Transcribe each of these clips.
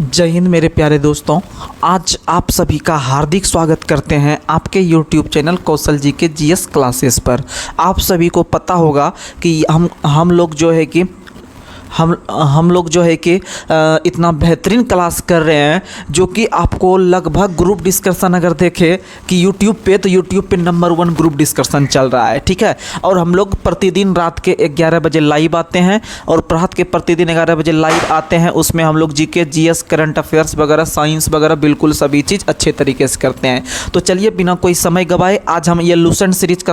जय हिंद मेरे प्यारे दोस्तों। आज आप सभी का हार्दिक स्वागत करते हैं आपके YouTube चैनल कौशल जी के जीएस क्लासेस पर। आप सभी को पता होगा कि हम लोग जो है कि हम लोग जो है कि इतना बेहतरीन क्लास कर रहे हैं जो कि आपको लगभग ग्रुप डिस्कशन अगर देखें कि यूट्यूब पे नंबर 1 ग्रुप डिस्कशन चल रहा है, ठीक है। और हम लोग प्रतिदिन रात के 11 बजे लाइव आते हैं और रात के प्रतिदिन 11 बजे लाइव आते हैं। उसमें हम लोग जीके, जीएस, करंट अफेयर्स वगैरह, साइंस वगैरह बिल्कुल सभी चीज़ अच्छे तरीके से करते हैं। तो चलिए बिना कोई समय गवाए आज हम ये लूसेंट सीरीज का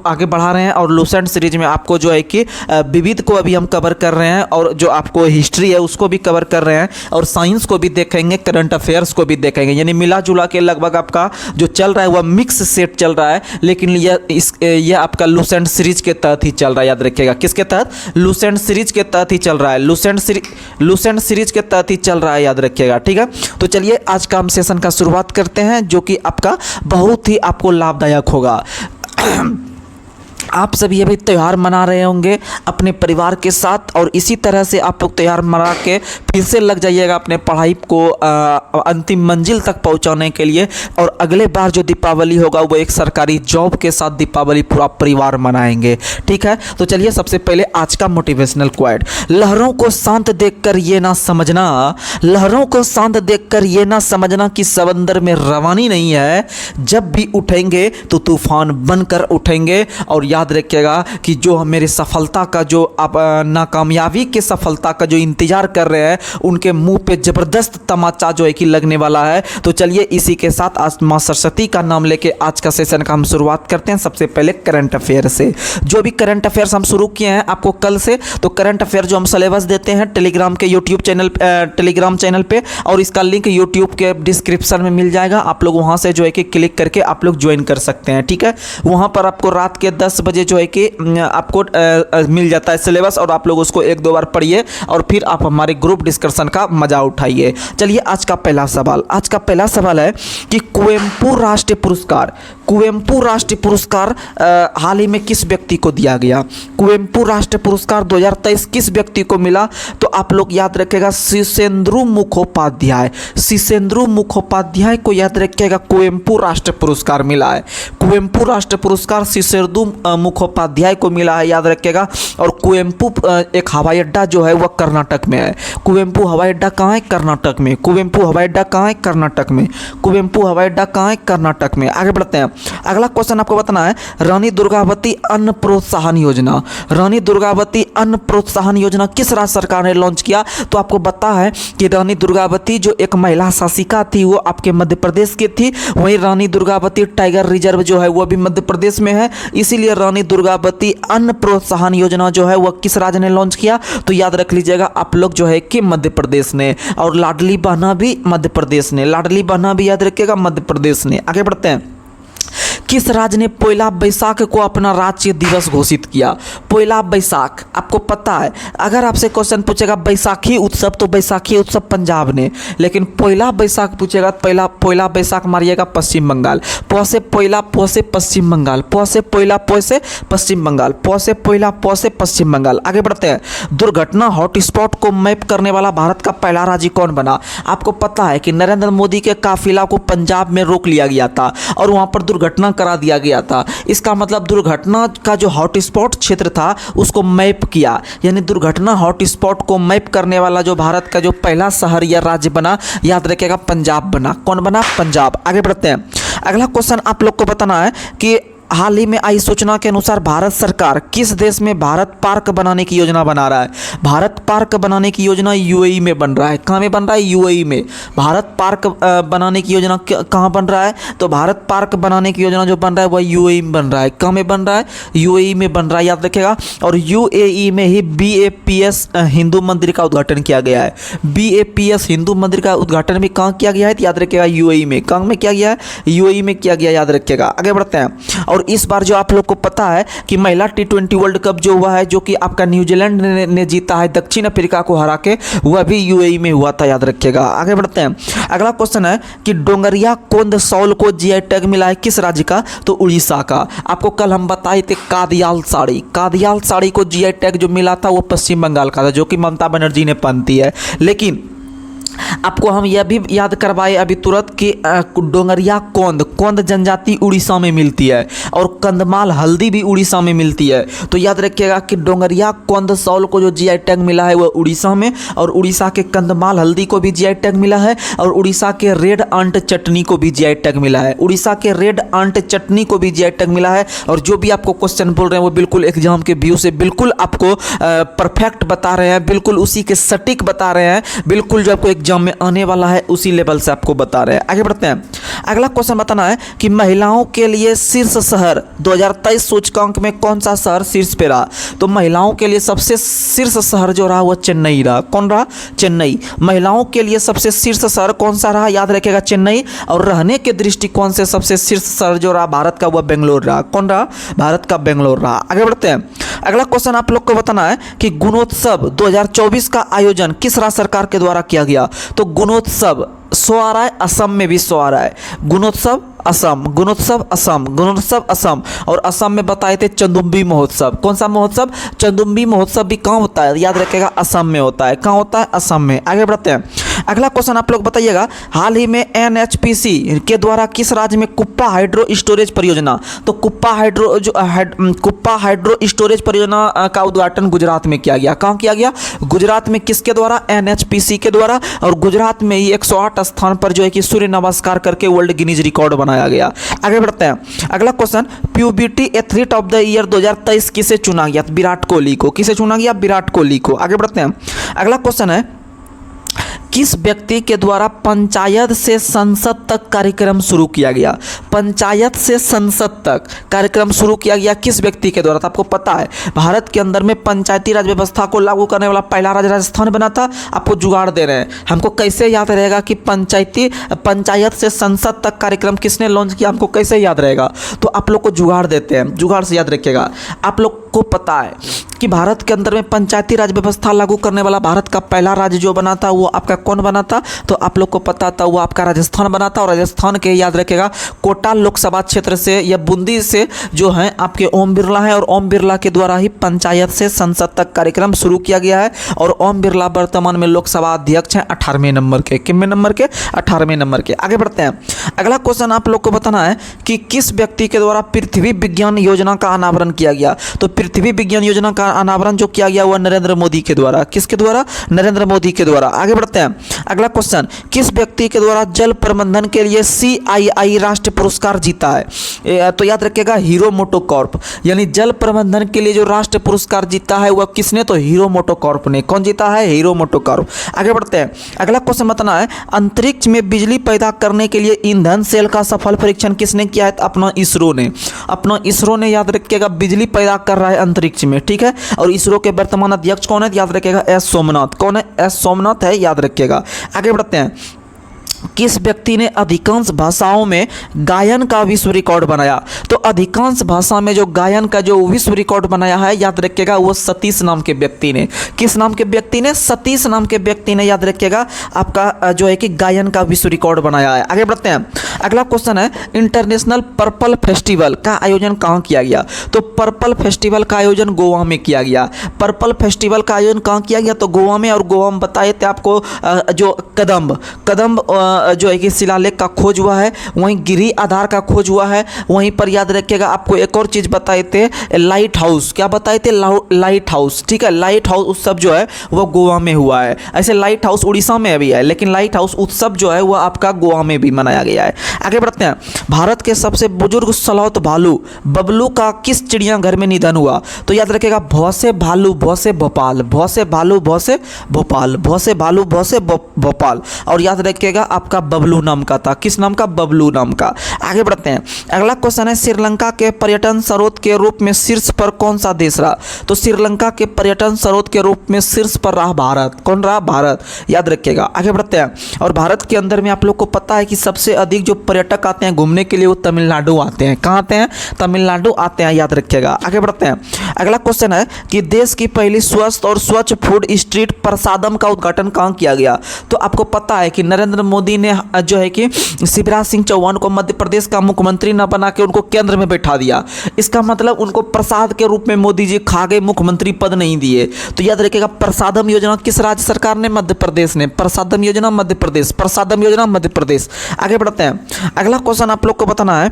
आगे बढ़ा रहे हैं। और लूसेंट सीरीज में आपको जो है कि विविध को अभी हम कवर कर रहे हैं और जो आपको हिस्ट्री है उसको भी कवर कर रहे हैं और साइंस को भी देखेंगे, करंट अफेयर्स को भी देखेंगे। यानी मिला जुला के लगभग आपका जो चल रहा है वह मिक्स सेट चल रहा है, लेकिन यह आपका लूसेंट सीरीज के तहत ही चल रहा है। याद रखिएगा किसके तहत? लूसेंट सीरीज के तहत ही चल रहा है। लूसेंट सीरीज के तहत ही चल रहा है, याद रखिएगा, ठीक है। तो चलिए आज का हम सेशन का शुरुआत करते हैं जो कि आपका बहुत ही आपको लाभदायक होगा। आप सभी अभी त्यौहार मना रहे होंगे अपने परिवार के साथ और इसी तरह से आप लोग त्यौहार मना के फिर से लग जाइएगा अपने पढ़ाई को अंतिम मंजिल तक पहुंचाने के लिए। और अगले बार जो दीपावली होगा वो एक सरकारी जॉब के साथ दीपावली पूरा परिवार मनाएंगे, ठीक है। तो चलिए सबसे पहले आज का मोटिवेशनल क्वाइट। लहरों को शांत देखकर ये ना समझना, लहरों को शांत देखकर ये ना समझना कि समंदर में रवानी नहीं है। जब भी उठेंगे तो तूफान बनकर उठेंगे। और याद रखिएगा कि जो मेरी सफलता का जो आप नाकामयाबी के सफलता का जो इंतजार कर रहे हैं उनके मुंह पे जबरदस्त तमाचा जो है कि लगने वाला है। तो चलिए इसी के साथ आज मां सरस्वती का नाम लेके आज का सेशन का हम शुरुआत करते हैं। सबसे पहले करंट अफेयर से। जो भी करंट अफेयर्स हम शुरू किए हैं आपको कल से, तो करंट अफेयर जो हम सिलेबस देते हैं टेलीग्राम के यूट्यूब चैनल टेलीग्राम चैनल पे, और इसका लिंक यूट्यूब के डिस्क्रिप्शन में मिल जाएगा। आप लोग वहां से जो है कि क्लिक करके आप लोग ज्वाइन कर सकते हैं, ठीक है। वहां पर आपको रात के 10 बजे जो है कि आपको मिल जाता है सिलेबस और आप लोग उसको 1-2 बार पढ़िए और फिर आप हमारे ग्रुप डिस्कशन का मजा उठाइए। चलिए आज का पहला सवाल है कि कुवेंपु राष्ट्रीय पुरस्कार हाल ही में किस व्यक्ति को दिया गया? कुवेंपु राष्ट्रीय पुरस्कार 2023 किस व्यक्ति को मिला? तो आप लोग याद रखिएगा शीर्षेंदु मुखोपाध्याय को याद रखिएगा कुवेंपु राष्ट्रीय पुरस्कार मिला है। कुवेंपु राष्ट्रीय पुरस्कार शीर्षेंदु मुखोपाध्याय को मिला है, याद रखिएगा। और कुवेंपु एक हवाई अड्डा जो है वह कर्नाटक में है। कुवेंपु हवाई अड्डा कहाँ है? कर्नाटक में। कुवेंपु हवाई अड्डा कहाँ है? कर्नाटक में। कुवेंपु हवाई अड्डा कहाँ है? कर्नाटक में। आगे बढ़ते हैं। अगला क्वेश्चन आपको बताना है रानी दुर्गावती अन्न प्रोत्साहन योजना। रानी दुर्गावती अन्न प्रोत्साहन योजना किस राज्य सरकार ने लॉन्च किया? तो आपको पता है कि रानी दुर्गावती जो एक महिला शासिका थी वो आपके मध्य प्रदेश की थी। वहीं रानी दुर्गावती टाइगर रिजर्व जो है वो भी मध्य प्रदेश में है। इसीलिए रानी दुर्गावती अन्न प्रोत्साहन योजना जो है वह किस राज्य ने लॉन्च किया? तो याद रख लीजिएगा आप लोग जो है कि मध्य प्रदेश ने। और लाडली बहना भी मध्य प्रदेश ने, लाडली बहना भी याद रखिएगा मध्य प्रदेश ने। आगे बढ़ते हैं। किस राज्य ने पोयला बैसाख को अपना राज्य दिवस घोषित किया? पोयला बैसाख आपको पता है, अगर आपसे क्वेश्चन पूछेगा बैसाखी उत्सव तो बैसाखी उत्सव पंजाब ने, लेकिन पोयला बैसाख पूछेगा पोयला बैसाख मारिएगा पश्चिम बंगाल। पौसे पोयला पौसे पश्चिम बंगाल, पौसे पोयला पौसे पश्चिम बंगाल, पौसे पोयला पौसे पश्चिम बंगाल। आगे बढ़ते हैं। दुर्घटना हॉटस्पॉट को मैप करने वाला भारत का पहला राज्य कौन बना? आपको पता है कि नरेंद्र मोदी के काफिला को पंजाब में रोक लिया गया था और वहां पर दुर्घटना करा दिया गया था। इसका मतलब दुर्घटना का जो हॉटस्पॉट क्षेत्र था उसको मैप किया, यानी दुर्घटना हॉटस्पॉट को मैप करने वाला जो भारत का जो पहला शहर या राज्य बना, याद रखिएगा पंजाब बना। कौन बना? पंजाब। आगे बढ़ते हैं। अगला क्वेश्चन आप लोग को बताना है कि हाल ही में आई सूचना के अनुसार भारत सरकार किस देश में भारत पार्क बनाने की योजना बना रहा है? भारत पार्क बनाने की योजना यूएई में बन रहा है। कहाँ में बन रहा है? यूएई में। भारत पार्क बनाने की योजना कहाँ बन रहा है? तो भारत पार्क बनाने की योजना जो बन रहा है वह यूएई में बन रहा है। कहाँ में बन रहा है? यूएई में बन रहा है, याद रखिएगा। और यूएई में ही बीएपीएस हिंदू मंदिर का उद्घाटन किया गया है। बीएपीएस हिंदू मंदिर का उद्घाटन भी कहाँ किया गया है? याद रखिएगा यूएई में। कहाँ में किया गया है? यूएई में किया गया, याद रखिएगा। आगे बढ़ते हैं। और इस बार जो आप लोग को पता है कि महिला T20 वर्ल्ड कप जो हुआ है, जो कि आपका न्यूजीलैंड ने जीता है दक्षिण अफ्रीका को हरा के, वह भी यूएई में हुआ था, याद रखिएगा। आगे बढ़ते हैं। अगला क्वेश्चन है कि डोंगरिया कोंद सौल को जीआई टैग मिला है किस राज्य का? तो उड़ीसा का। आपको कल हम बताए थे कादियाल साड़ी को जीआई टैग जो मिला था वो पश्चिम बंगाल का था, जो कि ममता बनर्जी ने पहनती है। लेकिन आपको हम यह भी याद करवाए अभी तुरंत कि डोंगरिया कोंद जनजाति उड़ीसा में मिलती है और कंदमाल हल्दी भी उड़ीसा में मिलती है। तो याद रखिएगा कि डोंगरिया कोंद सौल को जो जीआई टैग मिला है वह उड़ीसा में, और उड़ीसा के कंदमाल हल्दी को भी जीआई टैग मिला है, और उड़ीसा के रेड आंट चटनी को भी जीआई टैग मिला है। उड़ीसा के रेड आंट चटनी को भी जीआई टैग मिला है। और जो भी आपको क्वेश्चन बोल रहे हैं वो बिल्कुल एग्जाम के व्यू से बिल्कुल आपको परफेक्ट बता रहे हैं, बिल्कुल उसी के सटीक बता रहे हैं, बिल्कुल जो आपको एग्जाम में आने वाला है उसी लेवल से आपको बता रहे हैं। आगे बढ़ते हैं। अगला क्वेश्चन बताना है कि महिलाओं के लिए शीर्ष शहर 2023 सूचकांक में कौन सा शहर शीर्ष पे रहा। तो महिलाओं के लिए सबसे शीर्ष शहर जो रहा वो चेन्नई रहा। कौन रहा? चेन्नई। महिलाओं के लिए सबसे शीर्ष शहर कौन सा रहा? याद रखिएगा चेन्नई। और रहने के दृष्टिकोण से सबसे शीर्ष शहर जो रहा भारत का वह बेंगलोर रहा। कौन रहा? भारत का बेंगलोर रहा। आगे बढ़ते हैं। अगला क्वेश्चन आप लोग को बताना है कि गुणोत्सव 2024 का आयोजन किस राज्य सरकार के द्वारा किया गया। तो गुणोत्सव 100 आ रहा है, असम में भी 100 आ रहा है। गुणोत्सव असम, गुणोत्सव असम, गुणोत्सव असम। और असम में बताए थे चंदुम्बी महोत्सव। कौन सा महोत्सव? चंदुम्बी महोत्सव भी कहाँ होता है? याद रखिएगा असम में होता है। कहाँ होता है? असम में। आगे बढ़ते हैं। अगला क्वेश्चन आप लोग बताइएगा, हाल ही में एनएचपीसी के द्वारा किस राज्य में कुप्पा हाइड्रो स्टोरेज परियोजना। तो कुप्पा हाइड्रो स्टोरेज परियोजना का उद्घाटन गुजरात में किया गया। कहाँ किया गया? गुजरात में। किसके द्वारा? एनएचपीसी के द्वारा। और गुजरात में ही 108 स्थान पर जो है कि सूर्य नमस्कार करके वर्ल्ड गिनीज रिकॉर्ड बनाया गया। आगे बढ़ते हैं। अगला question, puberty athlete of the year 2023 किसे चुना गया? विराट कोहली को। किसे चुना गया? विराट कोहली को। आगे बढ़ते हैं। अगला क्वेश्चन है, किस व्यक्ति के द्वारा पंचायत से संसद तक कार्यक्रम शुरू किया गया? पंचायत से संसद तक कार्यक्रम शुरू किया गया किस व्यक्ति के द्वारा? तो आपको पता है भारत के अंदर में पंचायती राज व्यवस्था को लागू करने वाला पहला राज्य राजस्थान बना था। आपको जुगाड़ दे रहे हैं, हमको कैसे याद रहेगा कि पंचायत से संसद तक कार्यक्रम किसने लॉन्च किया? हमको कैसे याद रहेगा? तो आप लोग को जुगाड़ देते हैं, जुगाड़ से याद रखिएगा। आप लोग को पता है कि भारत के अंदर में पंचायती राज व्यवस्था लागू करने वाला भारत का पहला राज्य जो बना था वो आपका कौन बना था? तो आप लोग को पता था वो आपका राजस्थान बना था। और राजस्थान के याद रखेगा कोटा लोकसभा क्षेत्र से या बूंदी से जो है आपके ओम बिरला है, और ओम बिरला के द्वारा ही पंचायत से संसद तक कार्यक्रम शुरू किया गया है। और ओम बिरला वर्तमान में लोकसभा अध्यक्ष हैं 18वें नंबर के। कितने नंबर के? 18वें नंबर के। आगे बढ़ते हैं। अगला क्वेश्चन आप लोग को बताना है कि किस व्यक्ति के द्वारा पृथ्वी विज्ञान योजना का अनावरण किया गया। तो पृथ्वी विज्ञान योजना का अनावरण जो किया गया वह नरेंद्र मोदी के द्वारा। किसके द्वारा? नरेंद्र मोदी के द्वारा। आगे बढ़ते हैं। अगला क्वेश्चन, किस व्यक्ति के द्वारा जल प्रबंधन के लिए CII राष्ट्रीय पुरस्कार जीता है? तो याद रखिएगा हीरो मोटोकॉर्प, यानी जल प्रबंधन के लिए जो राष्ट्रीय पुरस्कार जीता है वह किसने? तो हीरो मोटोकॉर्प ने। कौन जीता है? Hero MotoCorp. आगे बढ़ते हैं। अगला क्वेश्चन बताना है, अंतरिक्ष में बिजली पैदा करने के लिए ईंधन सेल का सफल परीक्षण किसने किया है? अपना इसरो ने। अपना इसरो ने याद रखिएगा बिजली पैदा कर रहा है अंतरिक्ष में। ठीक है। और इसरो के वर्तमान अध्यक्ष कौन है? याद रखिएगा एस सोमनाथ। कौन है? एस सोमनाथ है, याद रखिएगा। आगे बढ़ते हैं। किस व्यक्ति ने अधिकांश भाषाओं में गायन का विश्व रिकॉर्ड बनाया? तो अधिकांश भाषा में जो गायन का जो विश्व रिकॉर्ड बनाया है याद रखिएगा वो सतीश नाम के व्यक्ति ने। किस नाम के व्यक्ति ने? सतीश नाम के व्यक्ति ने याद रखिएगा आपका जो है कि गायन का विश्व रिकॉर्ड बनाया है। आगे बढ़ते हैं। अगला क्वेश्चन है, इंटरनेशनल पर्पल फेस्टिवल का आयोजन कहाँ किया गया? तो पर्पल फेस्टिवल का आयोजन गोवा में किया गया। पर्पल फेस्टिवल का आयोजन कहाँ किया गया? तो गोवा में। और गोवा में बताए थे आपको जो कदम्ब जो है कि शिलालेख का खोज हुआ है, वहीं गिरी आधार का खोज हुआ है। वहीं पर याद रखिएगा आपको एक और चीज़ बताए थे, लाइट हाउस। क्या बताए थे? Light house. ठीक है। लाइट हाउस उत्सव जो है वह गोवा में हुआ है। ऐसे लाइट हाउस उड़ीसा में भी है, लेकिन लाइट हाउस उत्सव जो है वह आपका गोवा में भी मनाया गया है। आगे बढ़ते हैं। भारत के सबसे बुजुर्ग स्लॉथ भालू बबलू का किस चिड़ियाघर में निधन हुआ? तो याद रखिएगा भौसे भालू भौसे भोपाल, भौसे भालू भौसे भोपाल, भौसे भालू भौसे भोपाल। और याद रखिएगा आपका बबलू नाम का था। किस नाम का? बबलू नाम का। आगे बढ़ते हैं। अगला क्वेश्चन है, श्रीलंका के पर्यटन स्रोत के रूप में शीर्ष पर कौन सा देश रहा? तो श्रीलंका के पर्यटन स्रोत के रूप में शीर्ष पर रहा भारत। कौन रहा? भारत। याद रखिएगा। आगे बढ़ते हैं। और भारत के अंदर में आप लोग को पता है कि सबसे अधिक जो पर्यटक आते हैं घूमने के लिए वो तमिलनाडु आते हैं। कहाँ आते हैं? तमिलनाडु आते हैं। याद रखिएगा। आगे बढ़ते हैं। अगला क्वेश्चन है कि देश की पहली स्वस्थ और स्वच्छ फूड स्ट्रीट प्रसादम का उद्घाटन कहाँ किया गया? तो आपको पता है कि नरेंद्र मोदी मोदी ने जो है कि शिवराज सिंह चौहान को मध्य प्रदेश का मुख्यमंत्री न बना के उनको केंद्र में बैठा दिया। इसका मतलब उनको प्रसाद के रूप में मोदी जी खा गए, मुख्यमंत्री पद नहीं दिए। तो याद रखिएगा, प्रसादम योजना किस राज्य सरकार ने? मध्य प्रदेश ने। प्रसादम योजना मध्य प्रदेश, प्रसादम योजना मध्य प्रदेश। आगे बढ़ते हैं, अगला क्वेश्चन आप लोग को बताना है।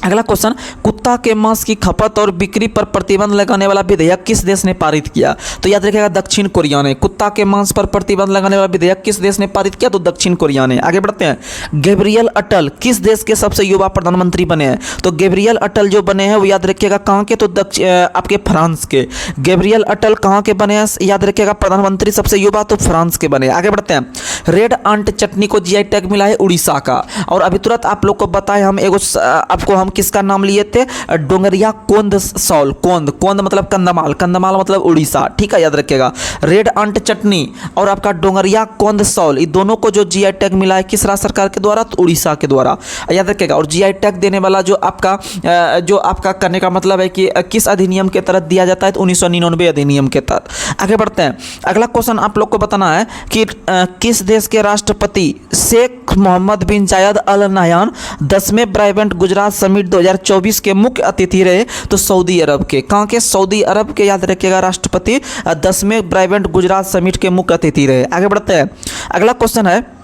अगला क्वेश्चन, कुत्ता के मांस की खपत और बिक्री पर प्रतिबंध लगाने वाला विधेयक किस देश ने पारित किया? तो याद रखिएगा, दक्षिण कोरिया ने। कुत्ता के मांस पर प्रतिबंध लगाने वाला विधेयक किस देश ने पारित किया? तो दक्षिण कोरिया ने। आगे बढ़ते हैं, गैब्रियल अटल किस देश के सबसे युवा प्रधानमंत्री बने हैं? तो गैब्रियल अटल जो बने हैं वो याद रखिएगा कहाँ के? तो आपके फ्रांस के। गैब्रियल अटल कहाँ के बने हैं? याद रखिएगा, प्रधानमंत्री सबसे युवा तो फ्रांस के बने। आगे बढ़ते हैं, रेड आंट चटनी को जीआई टैग मिला है उड़ीसा का। और अभी तुरंत आप लोग को बताए हम आपको हम किसका नाम लिए थे? डोंगरिया कोंद सॉल। कोंद, कोंद मतलब कंदमाल, कंदमाल मतलब उड़ीसा। ठीक है, याद रखिएगा। रेड आंट चटनी और आपका डोंगरिया कोंद सॉल, ये दोनों को जो जीआई टैग मिला है किस राज्य सरकार के द्वारा? तो उड़ीसा के द्वारा, याद रखिएगा। और जीआई टैग देने वाला जो आपका करने का मतलब है कि किस अधिनियम के तहत दिया जाता है? तो 1999 अधिनियम के तहत। आगे बढ़ते हैं, अगला क्वेश्चन आप लोग को बताना है कि किस देश के राष्ट्रपति शेख मोहम्मद बिन जायद अल नहयान 10वें ब्राइवेंट गुजरात समिट 2024 के मुख्य अतिथि रहे? तो सऊदी अरब के। कहाँ के? सऊदी अरब के, याद रखिएगा, राष्ट्रपति 10वें ब्राइवेंट गुजरात समिट के मुख्य अतिथि रहे। आगे बढ़ते हैं, अगला क्वेश्चन है,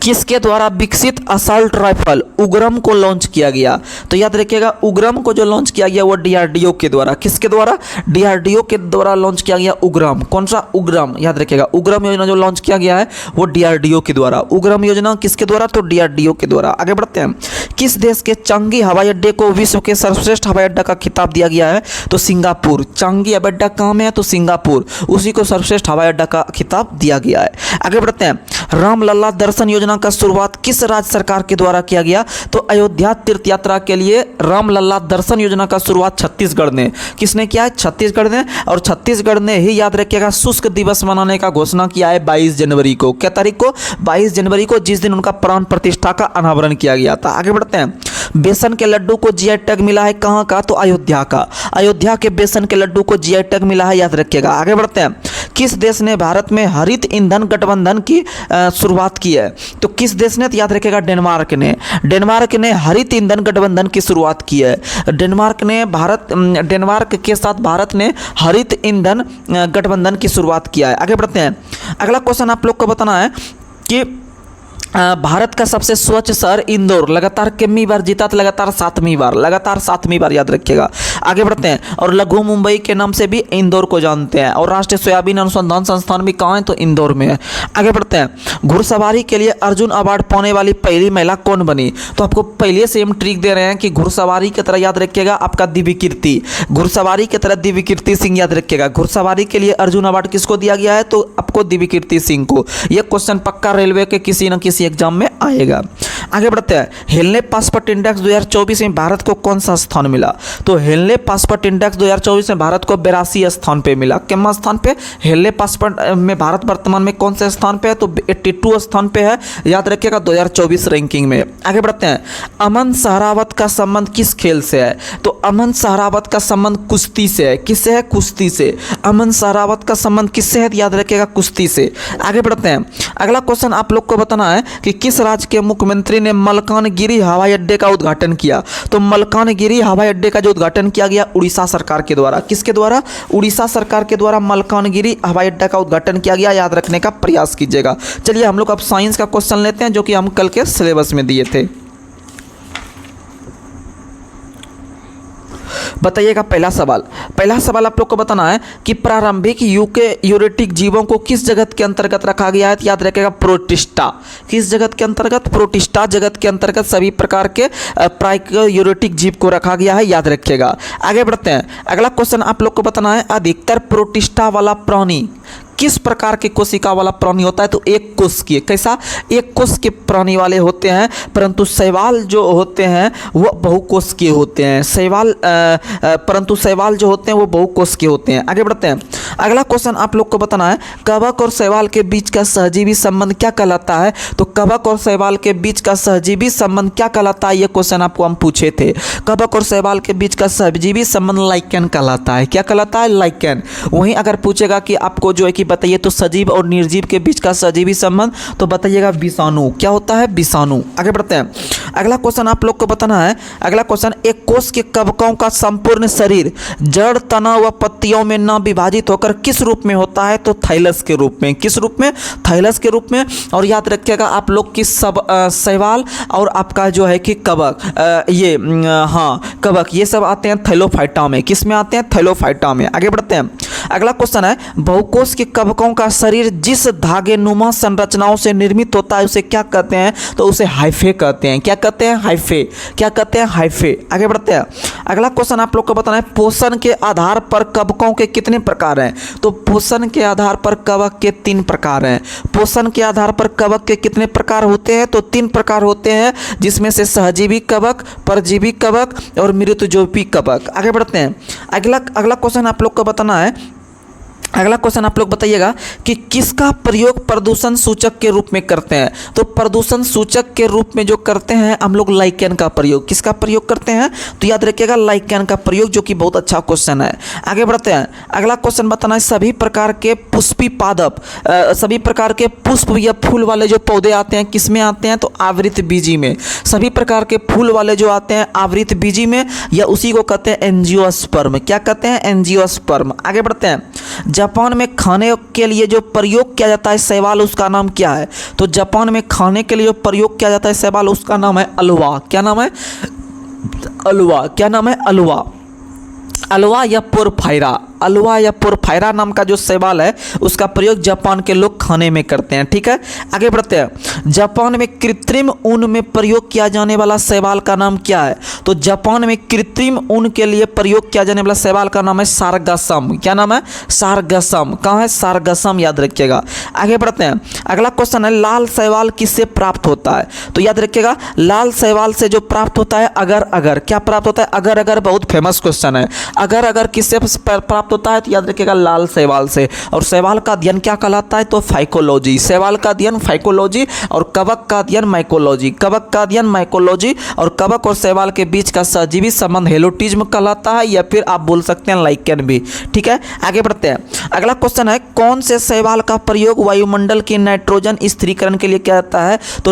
किसके द्वारा विकसित असॉल्ट राइफल उग्रम को लॉन्च किया गया? तो याद रखिएगा, उग्रम को जो लॉन्च किया गया वो डीआरडीओ के द्वारा। किसके द्वारा? डीआरडीओ के द्वारा लॉन्च किया गया उग्रम। कौन सा? उग्रम। याद रखिएगा, उग्रम योजना जो लॉन्च किया गया है वो डीआरडीओ के द्वारा। उग्रम योजना किसके द्वारा? तो डीआरडीओ के द्वारा। आगे बढ़ते हैं, किस देश के चांगी हवाई अड्डे को विश्व के सर्वश्रेष्ठ हवाई अड्डा का खिताब दिया गया है? तो सिंगापुर। चांगी हवाई अड्डा कहाँ में है? तो सिंगापुर, उसी को सर्वश्रेष्ठ हवाई अड्डा का खिताब दिया गया है। आगे बढ़ते हैं, रामलला दर्शन योजना का शुरुआत किस राज्य सरकार के द्वारा किया गया? तो अयोध्या तीर्थ यात्रा के लिए रामलला दर्शन योजना का शुरुआत छत्तीसगढ़ ने। किसने किया है? छत्तीसगढ़ ने। और छत्तीसगढ़ ने ही, याद रखिएगा, शुष्क दिवस मनाने का घोषणा किया है 22 जनवरी को। क्या तारीख को? 22 जनवरी को, जिस दिन उनका प्राण प्रतिष्ठा का अनावरण किया गया था। आगे बढ़ते हैं, बेसन के लड्डू को जीआई टैग मिला है कहाँ का? तो अयोध्या का। अयोध्या के बेसन के लड्डू को जीआई टैग मिला है, याद रखिएगा। आगे बढ़ते हैं, किस देश ने भारत में हरित ईंधन गठबंधन की शुरुआत की है? तो किस देश ने? तो याद रखिएगा, डेनमार्क ने। डेनमार्क ने हरित ईंधन गठबंधन की शुरुआत की है। डेनमार्क के साथ भारत ने हरित ईंधन गठबंधन की शुरुआत किया है। आगे बढ़ते हैं, अगला क्वेश्चन आप लोग को बताना है कि भारत का सबसे स्वच्छ शहर इंदौर लगातार कितनी बार जीता? तो लगातार 7वीं बार, लगातार 7वीं बार, याद रखिएगा। आगे बढ़ते हैं, और लघु मुंबई के नाम से भी इंदौर को जानते हैं। और राष्ट्रीय सोयाबीन अनुसंधान संस्थान भी कहाँ है? तो इंदौर में है। आगे बढ़ते हैं, घुड़सवारी के लिए अर्जुन अवार्ड पाने वाली पहली महिला कौन बनी? तो आपको पहले से हम ट्रिक दे रहे हैं कि घुड़सवारी की तरह, याद रखिएगा, आपका दिव्य कीर्ति, घुड़सवारी की तरह दिव्य कीर्ति सिंह, याद रखिएगा। घुड़सवारी के लिए अर्जुन अवार्ड किसको दिया गया है? तो आपको दिव्य कीर्ति सिंह को। यह क्वेश्चन पक्का रेलवे के किसी न किसी एग्जाम में आएगा। आगे बढ़ते हैं, हेनले पासपोर्ट इंडेक्स 2024 में भारत को कौन सा स्थान मिला? तो हेनले पासपोर्ट इंडेक्स 2024 में भारत को 82 स्थान पे मिला। कितना स्थान पे? हेनले पासपोर्ट में भारत वर्तमान में कौन से स्थान पे है? तो 82 स्थान पे है, याद रखिएगा, 2024 रैंकिंग में। आगे बढ़ते हैं, अमन सहरावत का संबंध किस खेल से है? तो अमन सहरावत का संबंध कुश्ती से है। किससे है? कुश्ती से। अमन सहरावत का संबंध किससे है? याद रखिएगा, कुश्ती से। आगे बढ़ते हैं, अगला क्वेश्चन आप लोग को बताना है कि किस राज्य के मुख्यमंत्री ने मलकानगिरी हवाई अड्डे का उद्घाटन किया? तो मलकानगिरी हवाई अड्डे का जो उद्घाटन किया गया उड़ीसा सरकार के द्वारा। किसके द्वारा? उड़ीसा सरकार के द्वारा मलकानगिरी हवाई अड्डा का उद्घाटन किया गया, याद रखने का प्रयास कीजिएगा। चलिए हम लोग अब साइंस का क्वेश्चन लेते हैं जो कि हम कल के सिलेबस में दिए थे। बताइएगा पहला सवाल आप लोग को बताना है कि प्रारंभिक यूकेरियोटिक जीवों को किस जगत के अंतर्गत रखा गया है? याद रखिएगा, प्रोटिस्टा। किस जगत के अंतर्गत? प्रोटिस्टा जगत के अंतर्गत सभी प्रकार के प्राइक्यूरेटिक जीव को रखा गया है, याद रखिएगा। आगे बढ़ते हैं, अगला क्वेश्चन आप लोग को बताना है, अधिकतर प्रोटिस्टा वाला प्राणी किस प्रकार के कोशिका वाला प्राणी होता है? तो एक कोश के। कैसा? एक कोश के प्राणी वाले होते हैं, परंतु शैवाल जो होते हैं वो बहुकोश के होते हैं। परंतु शैवाल जो होते हैं वो बहुकोश के होते हैं। आगे बढ़ते हैं, अगला क्वेश्चन आप लोग को बताना है, कवक और शैवाल के बीच का सहजीवी संबंध क्या कहलाता है? तो कवक और शैवाल के बीच का सहजीवी संबंध क्या कहलाता है? ये क्वेश्चन आपको हम पूछे थे। कवक और शैवाल के बीच का सहजीवी संबंध लाइकेन कहलाता है। क्या कहलाता है? लाइकेन। वहीं अगर पूछेगा कि आपको जो है कि कि बताइए तो सजीव और निर्जीव के बीच का सजीवी संबंध, तो बताइएगा विषाणु। क्या होता है? विषाणु। आगे बढ़ते हैं। अगला क्वेश्चन आप लोग को बताना है। अगला क्वेश्चन, एक कोष के कवकों का संपूर्ण शरीर जड़, तना व पत्तियों में न विभाजित होकर किस रूप में होता है? तो थाइलस के रूप में। किस रूप में? थाइलस के रूप में। और याद रखिएगा आप लोग की शैवाल और आपका जो है कि कवक, कवक ये सब आते हैं थैलोफाइटा में। किस में आते हैं? थैलोफाइटा में। आगे बढ़ते हैं। अगला क्वेश्चन है, बहुकोष के कवकों का शरीर जिस धागे नुमा संरचनाओं से निर्मित होता है उसे क्या कहते हैं? तो उसे हाइफे कहते हैं। क्या कहते हैं? हाइफे। क्या कहते हैं? हाइफे। आगे बढ़ते हैं। अगला क्वेश्चन आप लोग को बताना है, पोषण के आधार पर कवकों के कितने प्रकार हैं? तो पोषण के आधार पर कवक के 3 प्रकार हैं। पोषण के आधार पर कवक के कितने प्रकार होते हैं? तो 3 प्रकार होते हैं, जिसमें से सहजीवी कवक, परजीवी कवक और मृतजोपी कवक। आगे बढ़ते हैं। अगला क्वेश्चन आप लोग को बताना है। अगला क्वेश्चन आप लोग बताइएगा कि किसका प्रयोग प्रदूषण सूचक के रूप में करते हैं? तो प्रदूषण सूचक के रूप में जो करते हैं हम लोग लाइकेन का प्रयोग। किसका प्रयोग करते हैं? तो याद रखिएगा लाइकेन का प्रयोग, जो कि बहुत अच्छा क्वेश्चन है। आगे बढ़ते हैं। अगला क्वेश्चन बताना है, सभी प्रकार के पुष्पी पादप, सभी प्रकार के पुष्प या फूल वाले जो पौधे आते हैं किस में आते हैं? तो आवृत बीजी में। सभी प्रकार के फूल वाले जो आते हैं आवृत बीजी में, या उसी को कहते हैं एंजियोस्पर्म। क्या कहते हैं? एंजियोस्पर्म। आगे बढ़ते हैं। जापान में खाने के लिए जो प्रयोग किया जाता है शैवाल, उसका नाम क्या है? तो जापान में खाने के लिए जो प्रयोग किया जाता है शैवाल, उसका नाम है अलुआ। क्या नाम है? अलुआ। क्या नाम है? अलुआ। अलुआ या पोरफायरा। अलुआ या पोरफायरा नाम का जो शैवाल है उसका प्रयोग जापान के लोग खाने में करते हैं। ठीक है, आगे बढ़ते हैं। जापान में कृत्रिम ऊन में प्रयोग किया जाने वाला शैवाल का नाम क्या है? तो जापान में कृत्रिम ऊन के लिए प्रयोग किया जाने वाला शैवाल का नाम है सारगासम। क्या नाम है? सारगासम। कहाँ है? सारगासम, याद रखिएगा। आगे बढ़ते हैं। अगला क्वेश्चन है, लाल शैवाल किससे प्राप्त होता है? तो याद रखिएगा लाल शैवाल से जो प्राप्त होता है अगर क्या प्राप्त होता है? अगर बहुत फेमस क्वेश्चन है। अगर किससे प्राप्त होता है? तो याद रखिएगा लाल शैवाल से। और शैवाल का अध्ययन क्या कहलाता है? तो फाइकोलॉजी। शैवाल का अध्ययन फाइकोलॉजी और कवक का अध्ययन माइकोलॉजी। कवक का अध्ययन माइकोलॉजी और कवक और शैवाल के बीच का सजीवी संबंध हेलोटिज्म कहलाता है, या फिर आप बोल सकते हैं लाइकेन भी। ठीक है, आगे बढ़ते हैं। अगला क्वेश्चन है, कौन से शैवाल का प्रयोग वायुमंडल की नाइट्रोजन स्थिरीकरण के लिए किया जाता है? तो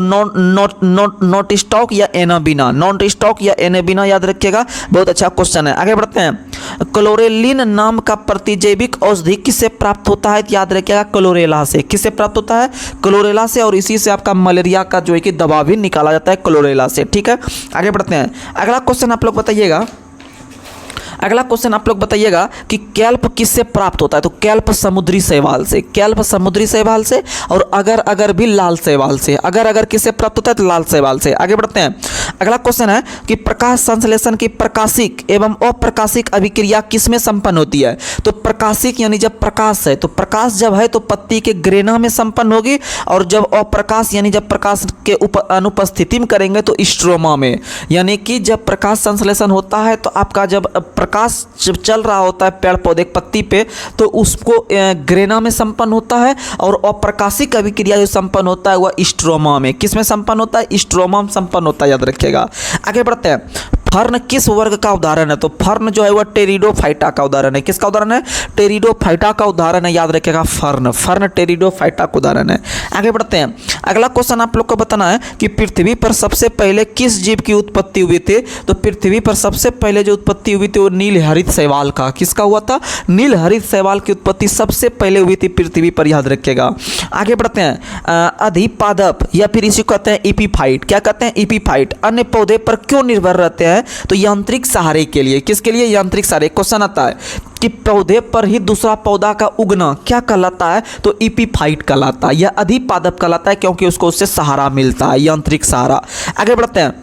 नोटिस्टॉक या एनाबिना। नोटिस्टॉक या एनाबिना, याद रखिएगा, बहुत अच्छा क्वेश्चन है। आगे बढ़ते हैं। क्लोरेलिन नाम का प्रतिजैविक औषधि किससे प्राप्त होता है? याद रखिएगा क्लोरेला से। किससे प्राप्त होता है? क्लोरेला से। और इसी से आपका मलेरिया का जो है कि दवा भी निकाला जाता है क्लोरेला से। ठीक है, आगे बढ़ते हैं। अगला क्वेश्चन आप लोग बताइएगा। अगला क्वेश्चन आप लोग बताइएगा कि कैल्प किससे प्राप्त होता है? तो कैल्प समुद्री शैवाल से। कैल्प समुद्री शैवाल से। और अगर भी लाल शैवाल से। अगर किससे प्राप्त होता है? तो लाल शैवाल से। आगे बढ़ते हैं। अगला क्वेश्चन है कि प्रकाश संश्लेषण की प्रकाशिक एवं अप्रकाशिक अभिक्रिया किसमें संपन्न होती है? तो प्रकाशिक यानी जब प्रकाश है, तो प्रकाश जब है तो पत्ती के ग्रेना में संपन्न होगी, और जब अप्रकाश यानी जब प्रकाश के अनुपस्थिति में करेंगे तो स्ट्रोमा में। यानी कि जब प्रकाश संश्लेषण होता है तो आपका जब प्रकाश जब चल रहा होता है पेड़ पौधे पत्ती पे, तो उसको ग्रेना में संपन्न होता है, और अप्रकाशिक अभिक्रिया जो संपन्न होता है वह स्ट्रोमा में। किस में संपन्न होता है? स्ट्रोमा में संपन्न होता है, याद रखिएगा। आगे बढ़ते हैं। फर्न किस वर्ग का उदाहरण है? तो फर्न जो है वह टेरिडोफाइटा का उदाहरण है। किसका उदाहरण है? टेरिडोफाइटा का उदाहरण है, याद रखिएगा। फर्न टेरिडोफाइटा का उदाहरण है। आगे बढ़ते हैं। अगला क्वेश्चन आप लोग को बताना है कि पृथ्वी पर सबसे पहले किस जीव की उत्पत्ति हुई थी? तो पृथ्वी पर सबसे पहले जो उत्पत्ति हुई थी वो नीलहरित शैवाल का। किसका हुआ था? नीलहरित शैवाल की उत्पत्ति सबसे पहले हुई थी पृथ्वी पर, याद रखिएगा। आगे बढ़ते हैं। अधिपादप या फिर इसी को कहते हैं एपीफाइट। क्या कहते हैं? एपीफाइट अन्य पौधे पर क्यों निर्भर रहते हैं? तो यांत्रिक सहारे के लिए। किसके लिए? यांत्रिक सहारे। क्वेश्चन आता है कि पौधे पर ही दूसरा पौधा का उगना क्या कहलाता है? तो एपीफाइट कहलाता है, या अधिपादप कहलाता है, क्योंकि उसको उससे सहारा मिलता है, यांत्रिक सहारा। आगे बढ़ते हैं।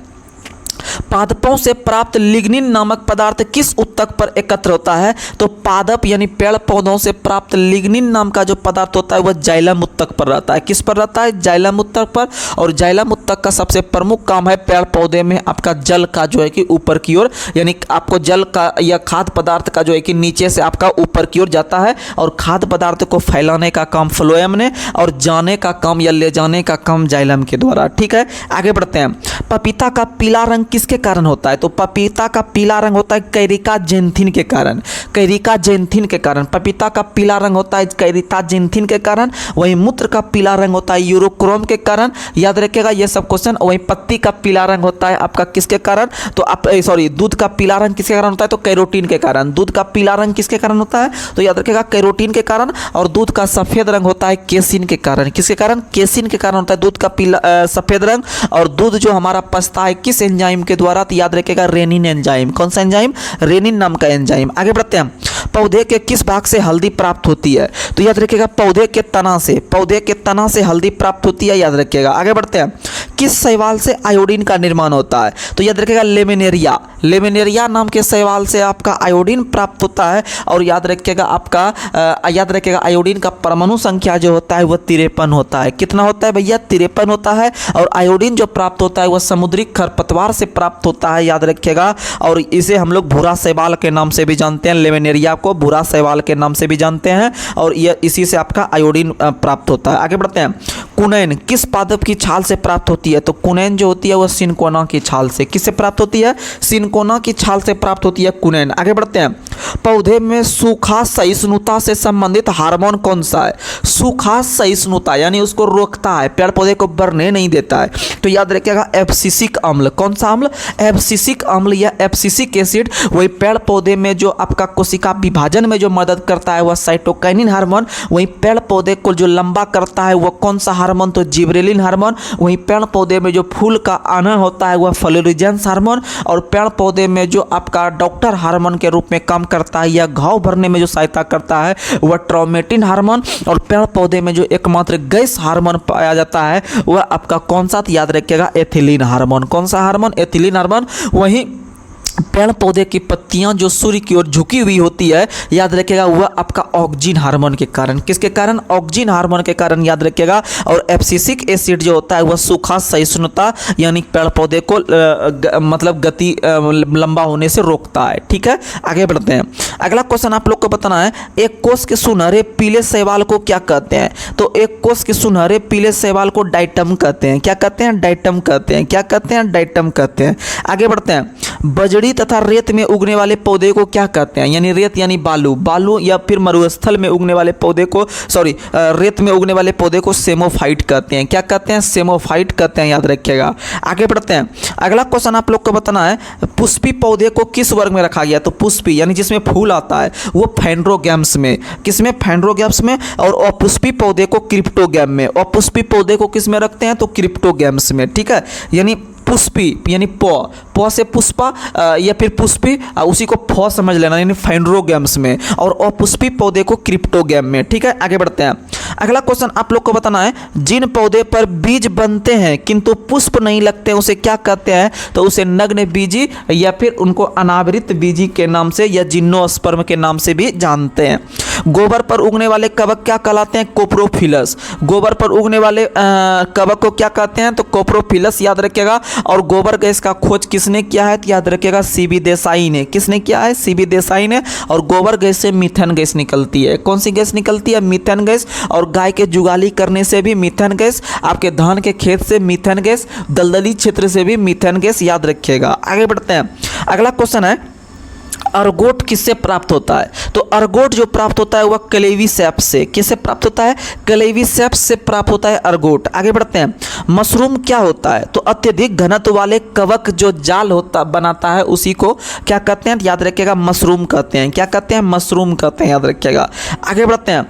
पादपों से प्राप्त लिग्निन नामक पदार्थ किस उत्तक पर एकत्र होता है? तो पादप यानी पेड़ पौधों से प्राप्त लिग्निन नाम का जो पदार्थ होता है वह जाइलम उत्तक पर रहता है। किस पर रहता है? जाइलम उत्तक पर। और जाइलम उत्तक का सबसे प्रमुख काम है पेड़ पौधे में आपका जल का जो है कि ऊपर की ओर, यानी आपको जल का या खाद्य पदार्थ का जो है कि नीचे से आपका ऊपर की ओर जाता है, और खाद्य पदार्थ को फैलाने का काम फ्लोएम ने, और जाने का काम या ले जाने का काम जाइलम के द्वारा। ठीक है, आगे बढ़ते हैं। पपीता का पीला रंग किस किसके कारण होता है? तो पपीता का पीला रंग होता है कैरिका जेंथिन के कारण, कैरिका जेंथिन के कारण। पपीता का पीला रंग होता है कैरिका जेंथिन के कारण। वहीं मूत्र का पीला रंग होता है यूरोक्रोम के कारण। याद रखिएगा ये सब क्वेश्चन। वहीं पत्ती का पीला रंग होता है आपका किसके कारण? तो आप सॉरी, दूध का पीला रंग किसके कारण होता है? तो कैरोटीन के कारण। दूध का पीला रंग किसके कारण होता है? तो याद रखिएगा कैरोटीन के कारण। और दूध का सफेद रंग होता है केसिन के कारण। किसके कारण? केसिन के कारण होता है दूध का पीला सफेद रंग। और दूध जो हमारा पचता है किस एंजाइम के द्वारा? तो याद रखिएगा रेनिन एंजाइम। कौन सा एंजाइम? रेनिन नाम का एंजाइम। आगे बढ़ते हैं। पौधे के किस भाग से हल्दी प्राप्त होती है? तो याद रखिएगा पौधे के तना से, पौधे के तना से हल्दी प्राप्त होती है, याद रखिएगा। आगे बढ़ते हैं। किस शैवाल से आयोडीन का निर्माण होता है? तो याद रखिएगा लेमिनेरिया, लेमिनेरिया नाम के शैवाल से आपका आयोडीन प्राप्त होता है। और याद रखिएगा आपका याद रखिएगा आयोडीन का परमाणु संख्या जो होता है वह 53 होता है। कितना होता है भैया? 53 होता है। और आयोडीन जो प्राप्त होता है वह समुद्री खरपतवार से प्राप्त होता है, याद रखिएगा। और इसे हम लोग भूरा शैवाल के नाम से भी जानते हैं, लेमिनेरिया को भूरा शैवाल के नाम से भी जानते हैं। और यह इसी से आपका आयोडीन प्राप्त होता है। आगे बढ़ते हैं। कुनैन किस पादप की छाल से प्राप्त होती है? तो कुनैन जो होती है वह सिनकोना की छाल से। किससे प्राप्त होती है? सिनकोना की छाल से प्राप्त होती है कुनैन। आगे बढ़ते हैं। पौधे में सूखा सहिष्णुता से संबंधित हार्मोन कौन सा है? सूखा सहिष्णुता यानी उसको रोकता है, पेड़ पौधे को बढ़ने नहीं देता है। तो याद रखिएगा एब्सिसिक अम्ल। कौन सा अम्ल? एब्सिसिक अम्ल या एब्सिसिक एसिड। वही पेड़ पौधे में जो आपका कोशिका विभाजन में जो मदद करता है वह साइटोकाइनिन हार्मोन। वही पेड़ पौधे को जो लंबा करता है वह कौन सा हार्मोन? तो जिब्रेलिन हार्मोन। वही पेड़ पौधे में जो फूल का आना होता है वह फ्लोरिजेंस हार्मोन। और पेड़ पौधे में जो आपका डॉक्टर हार्मोन के रूप में काम करता है या घाव भरने में जो सहायता करता है वह ट्रोमेटिन हार्मोन। और पेड़ पौधे में जो एकमात्र गैस हार्मोन पाया जाता है वह आपका कौन सा? याद रखिएगा एथिलीन हार्मोन। कौन सा हार्मोन? Ethylene hormone. वहीं पेड़ पौधे की पत्तियां जो सूर्य की ओर झुकी हुई होती है, याद रखिएगा वह आपका ऑक्सिन हार्मोन के कारण। किसके कारण? ऑक्सिन हार्मोन के कारण, याद रखिएगा। और एब्सिसिक एसिड जो होता है वह सूखा सहिष्णुता यानी पेड़ पौधे को मतलब गति लंबा होने से रोकता है। ठीक है, आगे बढ़ते हैं। अगला क्वेश्चन आप लोग को बताना है, एक कोष के सुनहरे पीले शैवाल को क्या कहते हैं? तो एक कोष के सुनहरे पीले शैवाल को डाइटम कहते हैं। क्या कहते हैं? डाइटम कहते हैं। क्या कहते हैं? डाइटम कहते हैं। आगे बढ़ते हैं। बजड़ी तथा रेत में उगने वाले पौधे को क्या कहते हैं? यानी रेत यानी बालू, बालू या फिर मरुस्थल में उगने वाले पौधे को रेत में उगने वाले पौधे को सेमोफाइट कहते हैं। क्या कहते हैं? सेमोफाइट कहते हैं, याद रखिएगा। आगे बढ़ते हैं। अगला क्वेश्चन आप लोग को बताना है, पुष्पी पौधे को किस वर्ग में रखा गया? तो पुष्पी यानी जिसमें फूल आता है वो फेंड्रोगैम्स में। किसमें? फेंड्रोगैम्स में। और अपुष्पी पौधे को क्रिप्टोगैम में। अपुष्पी पौधे को किस में रखते हैं? तो क्रिप्टोगैम्स में। ठीक है, यानी पुष्पी यानी प से पुष्पा या फिर पुष्पी उसी को फ समझ लेना, यानी फेंड्रोगैम्स में। और अपुष्पी पौधे को क्रिप्टोगैम में। ठीक है, आगे बढ़ते हैं। अगला क्वेश्चन आप लोग को बताना है, जिन पौधे पर बीज बनते हैं किंतु पुष्प नहीं लगते उसे क्या कहते हैं? तो उसे नग्न बीजी या फिर उनको अनावृत बीजी के नाम से या जिम्नोस्पर्म के नाम से भी जानते हैं। गोबर पर उगने वाले कवक क्या कहलाते हैं? कोप्रोफिलस। गोबर पर उगने वाले कवक को क्या कहते हैं? तो कोप्रोफिलस, याद रखिएगा। और गोबर गैस का खोज किसने किया है? तो याद रखिएगा सीबी देसाई ने। किसने किया है? सीबी देसाई ने। और गोबर गैस से मीथेन गैस निकलती है। कौन सी गैस निकलती है? Methane gas. और गाय के जुगाली करने से भी मीथेन गैस, आपके धान के खेत से मीथेन गैस, दलदली क्षेत्र से भी मीथेन गैस, याद रखिएगा। आगे बढ़ते हैं। अगला क्वेश्चन है, अर्गोट किससे प्राप्त होता है? तो अर्गोट जो प्राप्त होता है वह क्लेवीसेप्स से। किससे प्राप्त होता है? क्लेवीसेप्स से प्राप्त होता है अर्गोट। आगे बढ़ते हैं। मशरूम क्या होता है? तो अत्यधिक घनत्व वाले कवक जो जाल होता बनाता है उसी को क्या कहते हैं? याद रखिएगा मशरूम कहते हैं। क्या कहते हैं? मशरूम कहते हैं, याद रखिएगा। आगे बढ़ते हैं।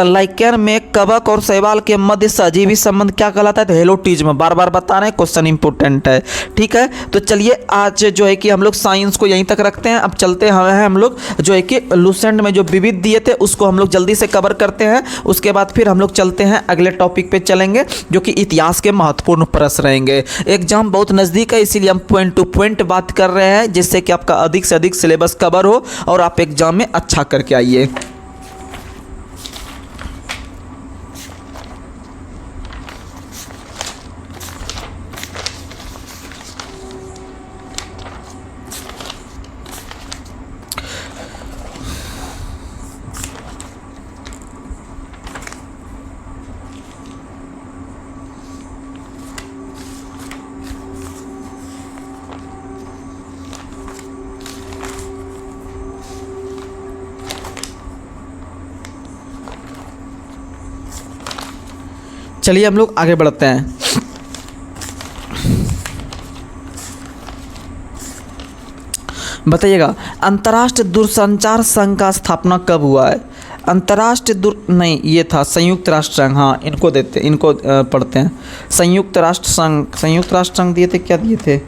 लाइकेन में कवक और शैवाल के मध्य सजीवी संबंध क्या कहलाता है? तो हेलोटिज्म। बार बार बता रहे हैं, क्वेश्चन इंपोर्टेंट है। ठीक है, तो चलिए आज जो है कि हम लोग साइंस को यहीं तक रखते हैं। अब चलते हैं हम लोग जो है कि लूसेंट में जो विविध दिए थे उसको हम लोग जल्दी से कवर करते हैं। उसके बाद फिर हम लोग चलते हैं अगले टॉपिक पे चलेंगे जो कि इतिहास के महत्वपूर्ण प्रश्न रहेंगे। एग्जाम बहुत नज़दीक है, इसीलिए हम पॉइंट टू पॉइंट बात कर रहे हैं जिससे कि आपका अधिक से अधिक सिलेबस कवर हो और आप एग्जाम में अच्छा करके आइए। चलिए हम लोग आगे बढ़ते हैं। बताइएगा अंतर्राष्ट्रीय दूरसंचार संघ का स्थापना कब हुआ है? अंतर्राष्ट्रीय नहीं, ये था संयुक्त राष्ट्र संघ। हाँ, इनको देते, इनको पढ़ते हैं। संयुक्त राष्ट्र संघ दिए थे, क्या दिए थे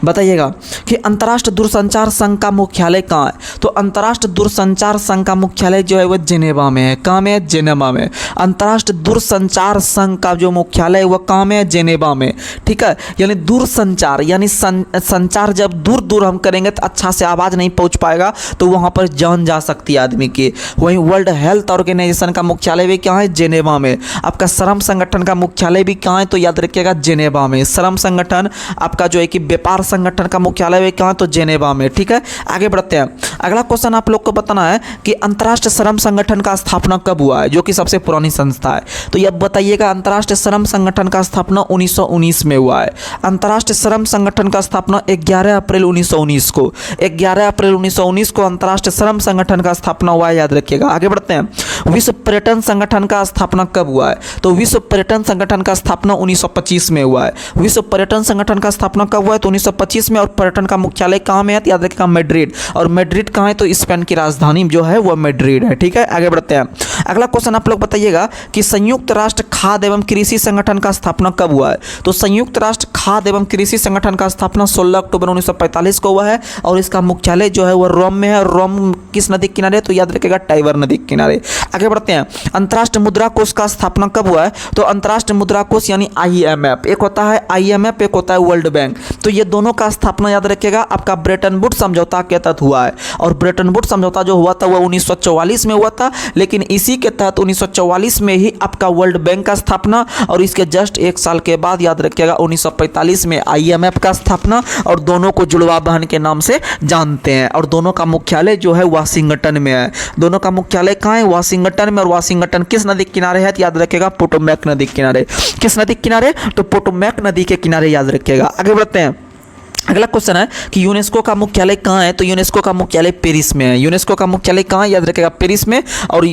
बताइएगा कि अंतर्राष्ट्रीय दूरसंचार संघ का मुख्यालय कहाँ है? तो अंतर्राष्ट्रीय दूरसंचार संघ का मुख्यालय जो है वह जेनेवा में है। कहाँ में है? जेनेवा में। अंतर्राष्ट्रीय दूरसंचार संघ का जो मुख्यालय है वह कहाँ में है? जेनेवा में। ठीक है, यानी दूरसंचार यानी संचार जब दूर दूर हम करेंगे तो अच्छा से आवाज़ नहीं पहुँच पाएगा, तो वहाँ पर जान जा सकती है आदमी की। वहीं वर्ल्ड हेल्थ ऑर्गेनाइजेशन का मुख्यालय भी कहाँ है? जेनेवा में। आपका श्रम संगठन का मुख्यालय भी कहाँ है? तो याद रखिएगा जेनेवा में। श्रम संगठन आपका जो है कि व्यापार संगठन का मुख्यालय भी कहाँ? तो जेनेवा में। ठीक है, आगे बढ़ते हैं। अगला क्वेश्चन आप लोग को बताना है कि अंतर्राष्ट्रीय श्रम संगठन का स्थापना कब हुआ है, जो कि सबसे पुरानी संस्था है। तो यह बताइएगा अंतर्राष्ट्रीय श्रम संगठन का स्थापना 1919 में हुआ है। अंतर्राष्ट्रीय श्रम संगठन का स्थापना 11 अप्रैल 1919 को 11 अप्रैल 1919 को अंतर्राष्ट्रीय श्रम संगठन का स्थापना हुआ है, याद रखिएगा। आगे बढ़ते हैं। विश्व पर्यटन संगठन का स्थापना कब हुआ है? तो विश्व पर्यटन संगठन का स्थापना 1925 में हुआ है। विश्व पर्यटन संगठन का स्थापना कब हुआ है? तो 1925 में। और पर्यटन का मुख्यालय कहाँ में है? याद रखिएगा मैड्रिड। और मैड्रिड कहाँ है? तो स्पेन की राजधानी जो है वह मैड्रिड है। ठीक है, आगे बढ़ते हैं। अगला क्वेश्चन आप लोग बताइएगा कि संयुक्त राष्ट्र खाद्य एवं कृषि संगठन का स्थापना कब हुआ है? तो संयुक्त राष्ट्र खाद्य एवं कृषि संगठन का स्थापना 16 अक्टूबर 1945 को हुआ है और इसका मुख्यालय जो है वह रोम में है। रोम किस नदी के किनारे? तो याद रखिएगा टाइबर नदी के किनारे। आगे बढ़ते हैं। अंतर्राष्ट्रीय मुद्रा कोष का स्थापना कब हुआ है? तो अंतर्राष्ट्रीय मुद्रा कोष यानी IMF, एक होता है IMF, एक होता है वर्ल्ड बैंक। तो ये दोनों का स्थापना याद रखिएगा आपका ब्रेटन वुड्स समझौता के तहत हुआ है। और ब्रेटन वुड्स समझौता जो हुआ था वह 1944 में हुआ था, लेकिन इसी के तहत 1944 में ही आपका वर्ल्ड बैंक का स्थापना और इसके जस्ट एक साल के बाद याद रखिएगा 1945 में IMF का स्थापना। और दोनों को जुड़वा बहन के नाम से जानते हैं और दोनों का मुख्यालय जो है वाशिंगटन में है। दोनों का मुख्यालय कहाँ है? वाशिंगटन में। और वाशिंगटन किस नदी के किनारे है? याद रखिएगा पोटोमैक नदी के किनारे। किस नदी के किनारे? तो पोटोमैक नदी के किनारे, याद रखिएगा। आगे बढ़ते हैं। अगला क्वेश्चन है कि यूनेस्को का मुख्यालय कहाँ है? तो यूनेस्को का मुख्यालय पेरिस में है। यूनेस्को का मुख्यालय कहाँ है? याद रखिएगा पेरिस में। और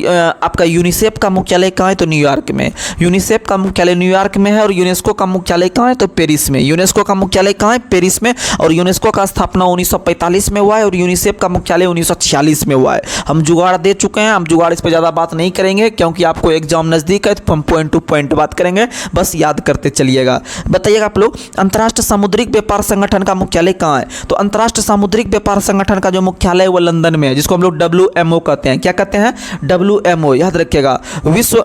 आपका यूनिसेफ का मुख्यालय कहाँ है? तो न्यूयॉर्क में। यूनिसेफ का मुख्यालय न्यूयॉर्क में है और यूनेस्को का मुख्यालय कहाँ है? तो पेरिस में। यूनेस्को का मुख्यालय कहाँ है? पेरिस में। और यूनेस्को का स्थापना 1945 में हुआ है और यूनिसेफ का मुख्यालय 1946 में हुआ है। हम जुगाड़ दे चुके हैं, हम जुगाड़ इस पर ज़्यादा बात नहीं करेंगे क्योंकि आपको एग्जाम नज़दीक है, तो हम पॉइंट टू पॉइंट बात करेंगे, बस याद करते चलिएगा। बताइएगा आप लोग अंतर्राष्ट्रीय सामुद्रिक व्यापार संगठन का मुख्यालय कहाँ है? तो अंतर्राष्ट्रीय सामुद्रिक व्यापार संगठन का जो मुख्यालय है वो लंदन में है, जिसको हम लोग WMO कहते हैं। क्या कहते हैं? WMO, याद रखिएगा। विश्व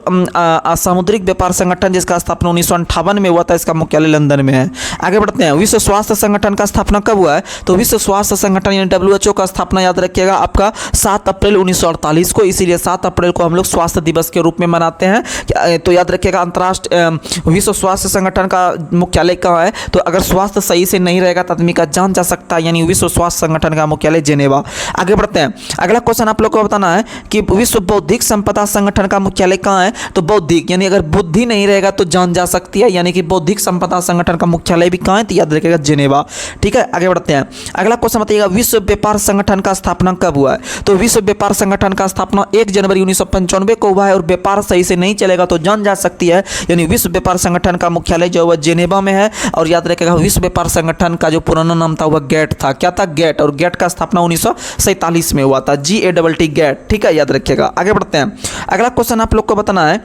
सामुद्रिक व्यापार संगठन जिसका स्थापना 1958 में हुआ था, इसका मुख्यालय लंदन में है। आगे बढ़ते हैं। विश्व स्वास्थ्य संगठन का स्थापना कब हुआ है? तो विश्व स्वास्थ्य संगठन यानी WHO का स्थापना याद रखिएगा आपका 7 अप्रैल 1948 को, इसीलिए 7 अप्रैल को हम लोग स्वास्थ्य दिवस के रूप में मनाते हैं। तो याद रखिएगा अंतर्राष्ट्रीय विश्व स्वास्थ्य संगठन का मुख्यालय कहाँ है? तो अगर स्वास्थ्य सही से नहीं रहेगा तो आदमी का जान जा सकता है, यानी विश्व स्वास्थ्य संगठन का मुख्यालय जेनेवा। आगे बढ़ते हैं। अगला क्वेश्चन आप लोग को बताना है कि विश्व बौद्धिक संपदा संगठन का मुख्यालय कहाँ है? तो बौद्धिक यानी अगर बुद्धि नहीं रहेगा तो जान जा सकती है, यानी कि बौद्धिक संपदा संगठन का मुख्यालय भी कहाँ है? तो याद रखिएगा जेनेवा। ठीक है, आगे बढ़ते हैं। अगला क्वेश्चन बताइएगा विश्व व्यापार संगठन का स्थापना कब हुआ है? तो विश्व व्यापार संगठन का स्थापना 1 जनवरी 1995 को हुआ है और व्यापार सही से नहीं चलेगा तो जान जा सकती है, यानी विश्व व्यापार संगठन का मुख्यालय जो है जेनेवा में है। और याद रखिएगा विश्व व्यापार संगठन का जो पुराना नाम था वह गेट था। क्या था? गेट। और गेट का स्थापना 1947 में हुआ था, GATT गेट। ठीक है, याद रखिएगा। आगे बढ़ते हैं। अगला क्वेश्चन आप लोग को बताना है,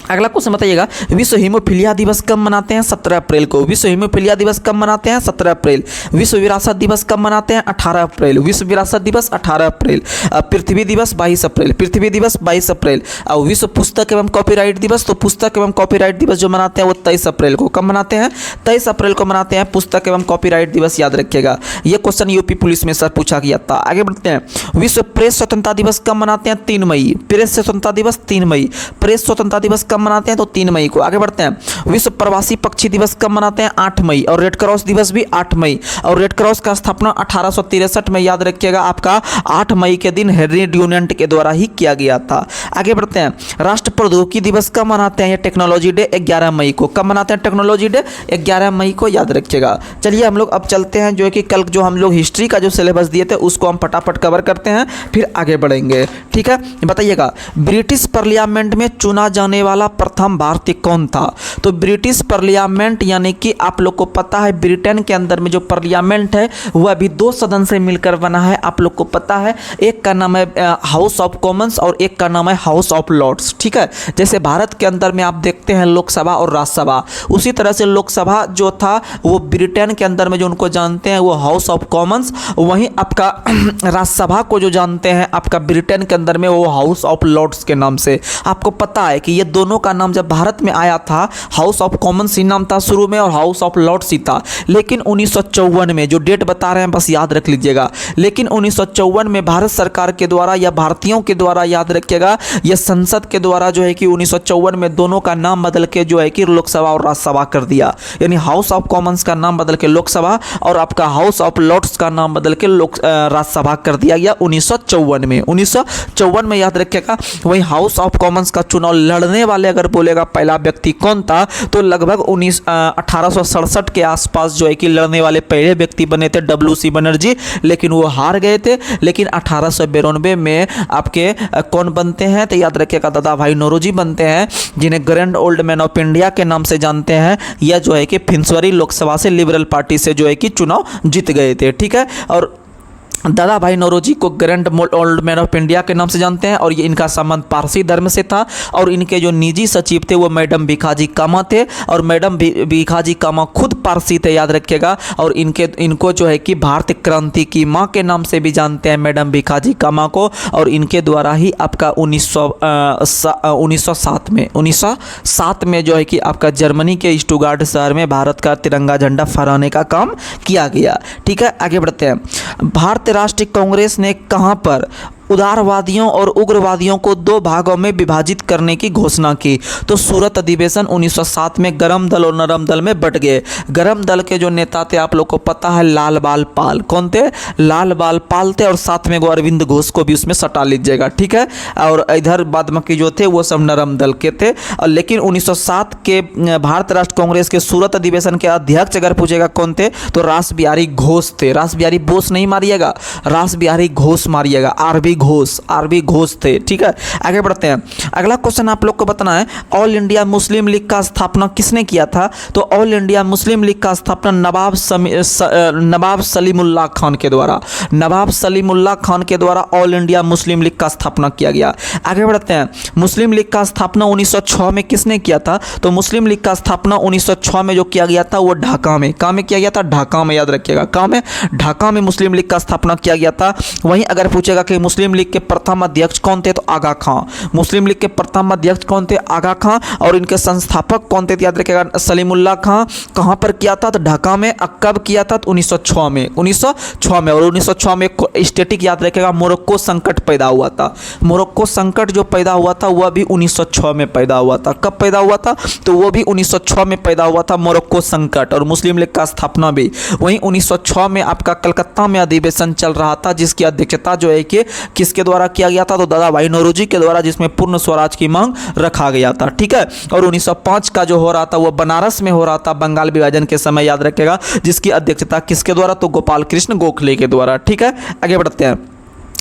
अगला क्वेश्चन बताइएगा विश्व हीमोफीलिया दिवस कब मनाते हैं? 17 अप्रैल को। विश्व हीमोफीलिया दिवस कब मनाते हैं? 17 अप्रैल। विश्व विरासत दिवस कब मनाते हैं? 18 अप्रैल। विश्व विरासत दिवस 18 अप्रैल। पृथ्वी दिवस 22 अप्रैल। पृथ्वी दिवस 22 अप्रैल। और विश्व पुस्तक एवं कॉपीराइट दिवस, तो पुस्तक एवं कॉपीराइट दिवस जो मनाते हैं वो 23 अप्रैल को। कब मनाते हैं? 23 अप्रैल को मनाते हैं पुस्तक एवं कॉपीराइट दिवस, याद रखिएगा। ये क्वेश्चन यूपी पुलिस में सर पूछा गया था। आगे बढ़ते हैं। विश्व प्रेस स्वतंत्रता दिवस कब मनाते हैं? 3 मई। प्रेस स्वतंत्रता दिवस 3 मई। प्रेस स्वतंत्रता दिवस कब मनाते हैं? तो 3 मई को। आगे बढ़ते हैं, विश्व प्रवासी पक्षी दिवस कब मनाते हैं? 8 मई। और रेड क्रॉस दिवस भी 8 मई। और रेड क्रॉस का स्थापना 1863 में, याद रखिएगा, आपका 8 मई के दिन हेनरी ड्यूनेंट के द्वारा ही किया गया था। आगे बढ़ते हैं, राष्ट्र प्रौद्योगिकी दिवस कब मनाते हैं? ये टेक्नोलॉजी डे 11 मई को। कब मनाते हैं टेक्नोलॉजी डे? 11 मई को, याद रखिएगा। चलिए हम लोग अब चलते हैं, जो है कि कल जो हम लोग हिस्ट्री का जो सिलेबस दिए थे उसको हम फटाफट कवर करते हैं, फिर आगे बढ़ेंगे। ठीक है, बताइएगा, ब्रिटिश पार्लियामेंट में चुना जाने वाला प्रथम भारतीय कौन था? तो ब्रिटिश पार्लियामेंट यानी कि आप लोग को पता है ब्रिटेन के अंदर में जो पार्लियामेंट है वह अभी 2 सदन से मिलकर बना है, आप लोग को पता है। एक का नाम है हाउस ऑफ कॉमन्स और एक का नाम है हाउस ऑफ लॉर्ड्स। ठीक है, जैसे भारत के अंदर में आप देखते हैं लोकसभा और राज्यसभा, उसी तरह से लोकसभा जो था वो ब्रिटेन के अंदर में जो उनको जानते हैं वो हाउस ऑफ कॉमन्स, वहीं आपका राज्यसभा को जो जानते हैं आपका ब्रिटेन के अंदर में वो हाउस ऑफ लॉर्ड्स के नाम से। आपको पता है कि ये दोनों का नाम जब भारत में आया था हाउस ऑफ कॉमन्स ही नाम था शुरू में और हाउस ऑफ लॉर्ड्स ही था, लेकिन 1954 में, जो डेट बता रहे हैं बस याद रख लीजिएगा, लेकिन 1954 में भारत सरकार के द्वारा या भारतीयों के द्वारा, याद रखिएगा, यह संसद के द्वारा जो है कि 1954 में दोनों का नाम बदल के जो है कि लोकसभा और राज्यसभा कर दिया। यानी हाउस ऑफ कॉमन्स का नाम बदल के लोकसभा और आपका हाउस ऑफ लॉर्ड्स का नाम बदल के राज्यसभा कर दिया गया 1954 में। 1954 में, याद रखिएगा। वही हाउस ऑफ कॉमन्स का चुनाव लड़ने वाले अगर बोलेगा पहला व्यक्ति कौन था, तो लगभग 1867 के आसपास जो है कि लड़ने वाले पहले व्यक्ति बने थे WC बनर्जी, लेकिन वो हार गए थे। लेकिन 1892 में आपके कौन बनते हैं? तो याद रखिएगा, दादा भाई नौरोजी बनते हैं, जिन्हें grand old man of India के नाम से जानते हैं। यह जो है कि फिंसवरी लोकसभा से लिबरल पार्टी से जो है कि चुनाव जीत गए थे। ठीक है, और दादा भाई नौरोजी को grand old man of India के नाम से जानते हैं और ये इनका संबंध पारसी धर्म से था। और इनके जो निजी सचिव थे वो मैडम भिखाजी कामा थे और मैडम भिखाजी कामा खुद पारसी थे, याद रखिएगा। और इनको जो है कि भारतीय क्रांति की माँ के नाम से भी जानते हैं मैडम भिखाजी कामा को। और इनके द्वारा ही आपका 1907 में जो है कि आपका जर्मनी के स्टुटगार्ट शहर में भारत का तिरंगा झंडा फहराने का काम किया गया। ठीक है, आगे बढ़ते हैं। भारतीय राष्ट्रीय कांग्रेस ने कहां पर उदारवादियों और उग्रवादियों को 2 भागों में विभाजित करने की घोषणा की? तो सूरत अधिवेशन 1907 में गरम दल और नरम दल में बट गए। गरम दल के जो नेता थे आप लोग को पता है लाल बाल पाल। कौन थे? लाल बाल पाल थे और साथ में अरविंद घोष को भी उसमें सटा लीजिएगा। ठीक है, और इधर बाद बाकी जो थे वो सब नरम दल के थे। और लेकिन 1907 के भारत राष्ट्र कांग्रेस के सूरत अधिवेशन के अध्यक्ष अगर पूछेगा कौन थे, तो रास बिहारी घोष थे। रास बिहारी बोस नहीं मारिएगा, रास बिहारी घोष मारिएगा, आरबी घोष थे। ठीक है, आगे बढ़ते हैं। अगला क्वेश्चन आप लोग को बताना है, ऑल इंडिया मुस्लिम लीग का स्थापना किसने किया था? तो ऑल इंडिया मुस्लिम लीग का स्थापना नवाब सलीमुल्लाह खान के द्वारा, नवाब सलीमुल्लाह खान के द्वारा ऑल इंडिया मुस्लिम लीग का स्थापना किया गया। आगे बढ़ते हैं, मुस्लिम लीग का स्थापना 1906 में किसने किया था? तो मुस्लिम लीग का स्थापना 1906 में जो किया गया था वो ढाका में। कहाँ में किया गया था? ढाका में, याद रखिएगा। कहाँ में? ढाका में मुस्लिम लीग का स्थापना किया गया था। वहीं अगर पूछेगा कि मुस्लिम लीग के प्रथम अध्यक्ष कौन थे, तो आगा खां। मुस्लिम लीग के प्रथम अध्यक्ष कौन थे? आगा खां। और इनके संस्थापक कौन थे? याद रखिएगा, सलीमुल्लाह खां। कहां पर किया था? तो ढाका में। कब किया था? तो 1906 में। 1906 में। और 1906 में स्टेटिक, याद रखिएगा, मोरक्को संकट पैदा हुआ था। मोरक्को संकट जो पैदा हुआ था वह भी 1906 में पैदा हुआ था। कब पैदा हुआ था? तो वो भी 1906 में पैदा हुआ था, मोरक्को संकट। और मुस्लिम लीग का स्थापना भी वहीं 1906 में आपका कलकत्ता में अधिवेशन चल रहा था, जिसकी अध्यक्षता जो है कि किसके द्वारा किया गया था? तो दादा भाई नौरोजी के द्वारा, जिसमें पूर्ण स्वराज की मांग रखा गया था। ठीक है, और 1905 का जो हो रहा था वो बनारस में हो रहा था बंगाल विभाजन के समय, याद रखेगा, जिसकी अध्यक्षता किसके द्वारा? तो गोपाल कृष्ण गोखले के द्वारा। ठीक है, आगे बढ़ते हैं।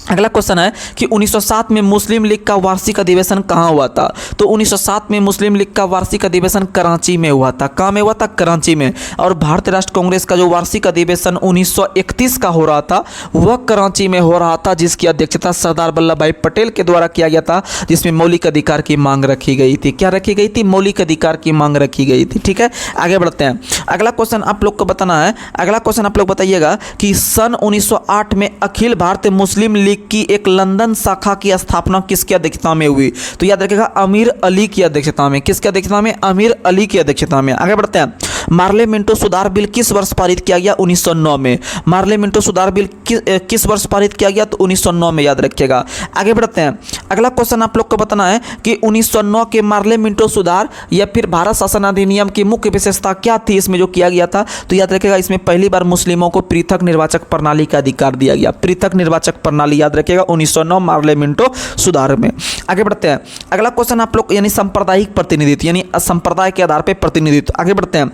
अगला क्वेश्चन है कि 1907 में मुस्लिम लीग का वार्षिक अधिवेशन कहाँ हुआ था? तो 1907 में मुस्लिम लीग का वार्षिक अधिवेशन कराची में हुआ था। कहाँ में हुआ था? कराची में। और भारतीय राष्ट्र कांग्रेस का जो वार्षिक अधिवेशन 1931 का हो रहा था वह कराची में हो रहा था, जिसकी अध्यक्षता सरदार वल्लभ भाई पटेल के द्वारा किया गया था, जिसमें मौलिक अधिकार की मांग रखी गई थी। क्या रखी गई थी? मौलिक अधिकार की मांग रखी गई थी। ठीक है, आगे बढ़ते हैं। अगला क्वेश्चन आप लोग को बताना है, अगला क्वेश्चन आप लोग बताइएगा कि सन 1908 में अखिल भारतीय मुस्लिम लीग की एक लंदन शाखा की स्थापना किसकी अध्यक्षता में हुई? तो याद रखिएगा, अमीर अली की अध्यक्षता में। किसकी अध्यक्षता में? अमीर अली की अध्यक्षता में। आगे बढ़ते हैं। मार्ले मिंटो सुधार बिल किस वर्ष पारित किया गया? 1909 में। मार्ले मिंटो सुधार बिल किस वर्ष पारित किया गया? तो 1909 में, याद रखिएगा। आगे बढ़ते हैं। अगला क्वेश्चन आप लोग को बताना है कि 1909 के मार्ले मिंटो सुधार या फिर भारत शासन अधिनियम की मुख्य विशेषता क्या थी इसमें जो किया गया था? तो याद रखिएगा, इसमें पहली बार मुस्लिमों को पृथक निर्वाचक प्रणाली का अधिकार दिया गया। पृथक निर्वाचक प्रणाली, याद रखिएगा, 1909 मार्ले मिंटो सुधार में। आगे बढ़ते हैं। अगला क्वेश्चन आप लोग यानी सांप्रदायिक प्रतिनिधित्व यानी संप्रदाय के आधार पर प्रतिनिधित्व। आगे बढ़ते हैं।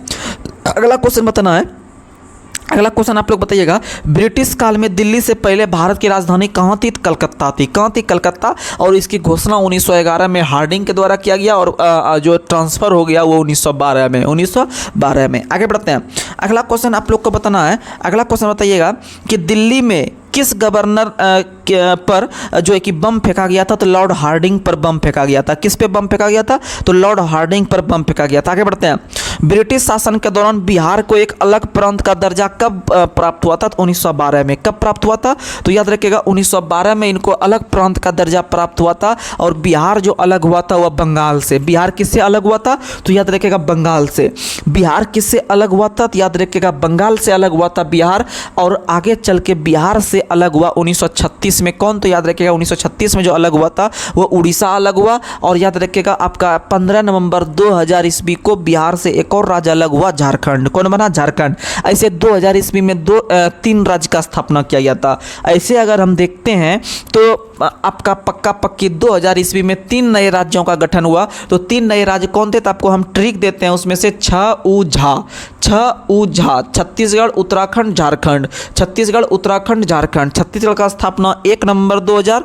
अगला क्वेश्चन बताना है। अगला क्वेश्चन आप लोग बताइएगा, ब्रिटिश काल में दिल्ली से पहले भारत की राजधानी कहाँ थी? कलकत्ता थी। कहाँ थी? कलकत्ता। और इसकी घोषणा 1911 में हार्डिंग के द्वारा किया गया और जो ट्रांसफ़र हो गया वो 1912 में। 1912 में। आगे बढ़ते हैं। अगला क्वेश्चन आप लोग को बताना है। अगला क्वेश्चन बताइएगा कि दिल्ली में किस गवर्नर पर जो है कि बम फेंका गया था? तो लॉर्ड हार्डिंग पर बम फेंका गया था। किस पे बम फेंका गया था? तो लॉर्ड हार्डिंग पर बम फेंका गया था। आगे बढ़ते हैं। ब्रिटिश शासन के दौरान बिहार को एक अलग प्रांत का दर्जा कब प्राप्त हुआ था? तो 1912 में। कब प्राप्त हुआ था? तो याद रखिएगा, 1912 में इनको अलग प्रांत का दर्जा प्राप्त हुआ था। और बिहार जो अलग हुआ था वह बंगाल से। बिहार किससे अलग हुआ था? तो याद रखिएगा, बंगाल से। बिहार किससे अलग हुआ था? तो याद रखिएगा, बंगाल से अलग हुआ था बिहार। और आगे चल के बिहार से अलग हुआ 1936 में। कौन? तो याद रखिएगा, 1936 में जो अलग हुआ था वो उड़ीसा अलग हुआ। और याद रखिएगा, आपका 15 नवंबर 2000 ईस्वी को बिहार से एक और राज्य अलग हुआ, झारखंड। कौन बना? झारखंड। ऐसे 2000 ईस्वी में 3 राज्य का स्थापना किया गया था। ऐसे अगर हम देखते हैं तो आपका पक्का पक्की 2000 ईस्वी में 3 नए राज्यों का गठन हुआ। तो 3 नए राज्य कौन थे? तो आपको हम ट्रिक देते हैं, उसमें से छत्तीसगढ़, उत्तराखंड, झारखंड। छत्तीसगढ़, उत्तराखंड, झारखंड। छत्तीसगढ़ का स्थापना 1 नवंबर 2000।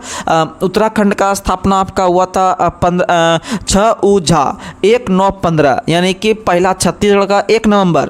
उत्तराखंड का स्थापना आपका हुआ था 1915, यानी कि पहला छत्तीसगढ़ का 1 नवंबर,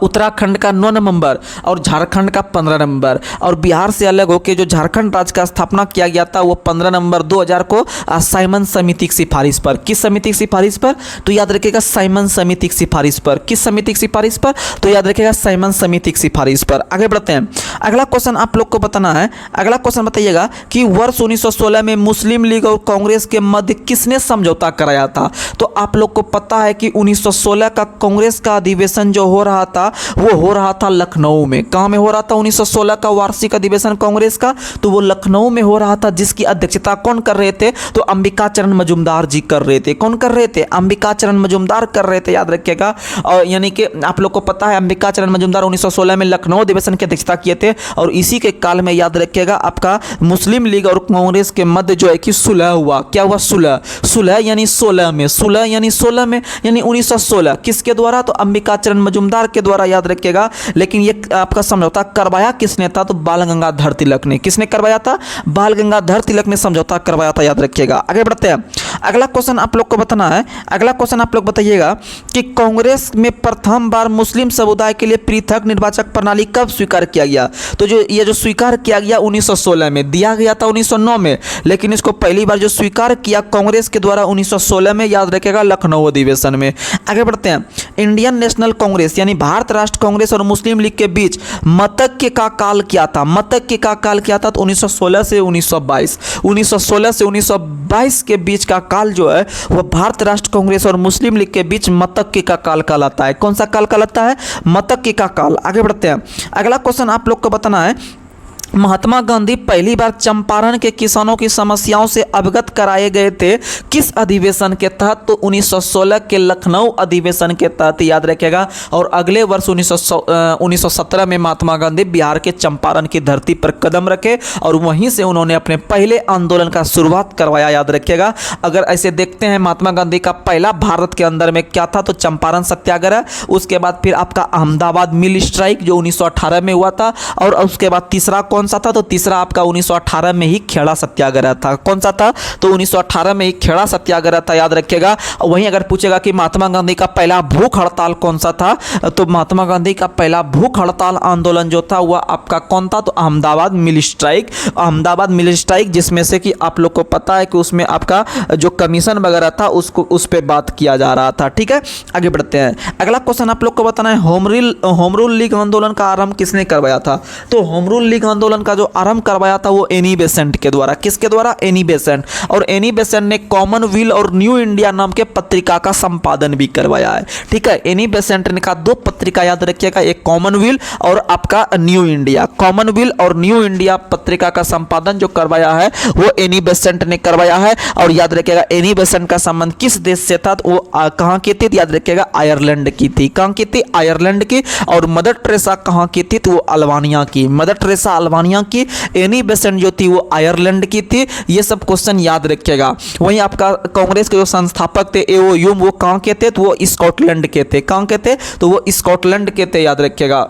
उत्तराखंड का 9 नवंबर और झारखंड का 15 नवंबर। और बिहार से अलग होकर जो झारखंड राज्य का स्थापना किया गया था वो 15 नवंबर 2000 को साइमन समिति की सिफारिश पर। किस समिति की सिफारिश पर? तो याद रखिएगा, साइमन समिति की सिफारिश पर। किस समिति की सिफारिश पर? तो याद रखिएगा, साइमन समिति की सिफारिश पर। आगे बढ़ते हैं। अगला क्वेश्चन आप लोग को बताना है। अगला क्वेश्चन बताइएगा कि वर्ष 1916 में मुस्लिम लीग और कांग्रेस के मध्य किसने समझौता कराया था? तो आप लोग को पता है कि 1916 का कांग्रेस का अधिवेशन जो हो रहा था वो हो रहा था लखनऊ में। कहां में हो रहा था 1916 का वार्षिक अधिवेशन कांग्रेस का? तो वो लखनऊ में हो रहा था, जिसकी अध्यक्षता कौन कर रहे थे? तो अंबिका चरण मजूमदार जी कर रहे थे। कौन कर रहे थे? अंबिका चरण मजूमदार कर रहे थे, याद रखिएगा। और यानी कि आप लोग को पता है अंबिका चरण मजूमदार 1916 में लखनऊ अधिवेशन की अध्यक्षता किए थे। और इसी के काल में याद रखिएगा, आपका मुस्लिम लीग और कांग्रेस के मध्य जो है कि सुलह हुआ। क्या हुआ? सुलह यानी 16 में। सुलह यानी 16 में, यानी 1916। किसके द्वारा? तो अंबिका चरण मजूमदार के द्वारा, याद रखिएगा। लेकिन ये आपका समझौता करवाया किसने था? तो बाल गंगाधर तिलक ने। किसने करवाया था? बाल गंगाधर तिलक ने समझौता करवाया था, याद रखिएगा। आगे बढ़ते हैं। अगला क्वेश्चन आप लोग को बताना है। अगला क्वेश्चन आप लोग बताइएगा कि कांग्रेस में प्रथम बार मुस्लिम समुदाय के लिए पृथक निर्वाचक प्रणाली कब स्वीकार किया गया? तो जो स्वीकार किया गया 1916 में। दिया गया था 1909 में, लेकिन इसको पहली बार जो स्वीकार किया कांग्रेस के द्वारा 1916 में, याद रखिएगा, लखनऊ अधिवेशन में। आगे बढ़ते हैं। इंडियन नेशनल कांग्रेस यानी भारत राष्ट्र कांग्रेस और मुस्लिम लीग के बीच मतैक्य का काल क्या था? मतैक्य का काल क्या था? तो 1916 से 1922। 1916 से 1922 के बीच का काल जो है वह भारत राष्ट्र कांग्रेस और मुस्लिम लीग के बीच मतैक्य का काल कहलाता है। कौन सा काल कहलाता है? मतैक्य का काल। आगे बढ़ते हैं। अगला क्वेश्चन आप लोग को बताना है, महात्मा गांधी पहली बार चंपारण के किसानों की समस्याओं से अवगत कराए गए थे किस अधिवेशन के तहत? तो 1916 के लखनऊ अधिवेशन के तहत, याद रखिएगा। और अगले वर्ष 1917 में महात्मा गांधी बिहार के चंपारण की धरती पर कदम रखे और वहीं से उन्होंने अपने पहले आंदोलन का शुरुआत करवाया, याद रखिएगा। अगर ऐसे देखते हैं, महात्मा गांधी का पहला भारत के अंदर में क्या था? तो चंपारण सत्याग्रह। उसके बाद फिर आपका अहमदाबाद मिल स्ट्राइक जो 1918 में हुआ था। और उसके बाद तीसरा कौन सा था? तो तीसरा आपका 1918 में ही खेड़ा सत्याग्रह था। कौन सा था? तो 1918 में ही खेड़ा सत्याग्रह था, याद रखिएगा। वहीं अगर पूछेगा कि महात्मा गांधी का पहला भूख हड़ताल कौन सा था? तो महात्मा गांधी का पहला भूख हड़ताल आंदोलन जो था वह आपका कौन था? तो अहमदाबाद मिल स्ट्राइक। अहमदाबाद मिल स्ट्राइक, जिसमें से कि आप लोग को पता है कि उसमें आपका जो कमीशन वगैरह था उस पर बात किया जा रहा था। ठीक है, आगे बढ़ते हैं। अगला क्वेश्चन आप लोग को बताना है, होम रूल लीग आंदोलन का आरंभ किसने करवाया था? तो होम रूल लीग आंदोलन आंदोलन का जो आरंभ करवाया था वो एनी बेसेंट के द्वारा। किसके द्वारा? Annie Besant. और एनी बेसेंट ने कॉमनवेल्थ और न्यू इंडिया नाम के पत्रिका का संपादन भी करवाया है। ठीक है, एनी बेसेंट ने का दो पत्रिका याद रखिएगा, एक कॉमनवेल्थ और आपका न्यू इंडिया। कॉमनवेल्थ और न्यू इंडिया पत्रिका का संपादन जो करवाया है वो एनी बेसेंट ने करवाया है। और याद रखिएगा एनी बेसेंट का संबंध किस देश से था? तो वो कहां की थी? याद रखिएगा आयरलैंड की थी। कहां की थी? आयरलैंड की। और मदर टेरेसा कहां की थी? तो वो अल्बानिया की। मदर टेरेसा अल्बानिया की, एनी बेसेंट जो थी वो आयरलैंड की थी। ये सब क्वेश्चन याद रखिएगा। वहीं आपका कांग्रेस के जो संस्थापक थे एओ ह्यूम, वो कहां के थे? तो वो स्कॉटलैंड के थे। कहां के थे? तो वो स्कॉटलैंड के थे, याद रखिएगा।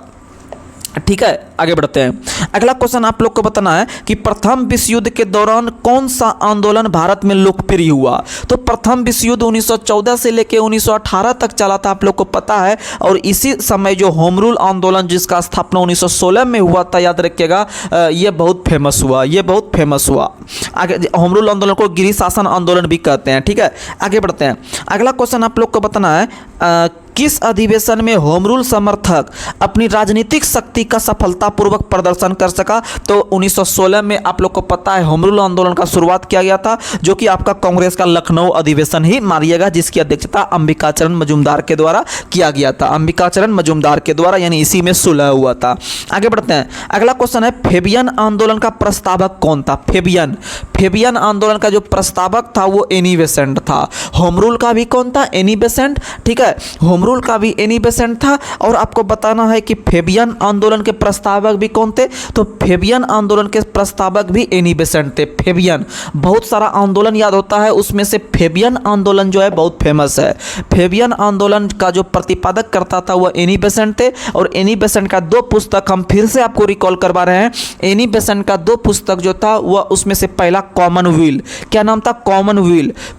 ठीक है, आगे बढ़ते हैं। अगला क्वेश्चन आप लोग को बताना है कि प्रथम विश्व युद्ध के दौरान कौन सा आंदोलन भारत में लोकप्रिय हुआ? तो प्रथम विश्व युद्ध 1914 से लेकर 1918 तक चला था, आप लोग को पता है। और इसी समय जो होम रूल आंदोलन जिसका स्थापना 1916 में हुआ था, याद रखिएगा, ये बहुत फेमस हुआ। ये बहुत फेमस हुआ। आगे होम रूल आंदोलन को गिरी शासन आंदोलन भी कहते हैं। ठीक है, आगे बढ़ते हैं। अगला क्वेश्चन आप लोग को बताना है किस अधिवेशन में होम रूल समर्थक अपनी राजनीतिक शक्ति का सफलतापूर्वक प्रदर्शन कर सका? तो 1916 में आप लोग को पता है होम रूल आंदोलन का शुरुआत किया गया था, जो कि आपका कांग्रेस का लखनऊ अधिवेशन ही मानिएगा, जिसकी अध्यक्षता अंबिकाचरण मजूमदार के द्वारा किया गया था। अंबिकाचरण मजूमदार के द्वारा, यानी इसी में सुलह हुआ था। आगे बढ़ते हैं। अगला क्वेश्चन है फेबियन आंदोलन का प्रस्तावक कौन था? फेबियन आंदोलन का जो प्रस्तावक था वो एनी बेसेंट था। होम रूल का भी कौन था? Annie Besant. ठीक है, होम रूल का भी एनी बेसेंट था। और आपको बताना है कि फेबियन आंदोलन के प्रस्तावक भी कौन थे? तो फेबियन आंदोलन के प्रस्तावक भी एनी बेसेंट थे। फेबियन, बहुत सारा आंदोलन याद होता है, उसमें से फेबियन आंदोलन जो है बहुत फेमस है। फेबियन आंदोलन का जो प्रतिपादक करता था वह एनी बेसेंट थे। और एनी बेसेंट का दो पुस्तक हम फिर से आपको रिकॉल करवा रहे हैं। एनी बेसेंट का दो पुस्तक जो था वह, उसमें से पहला कॉमनवेल्थ, क्या नाम था?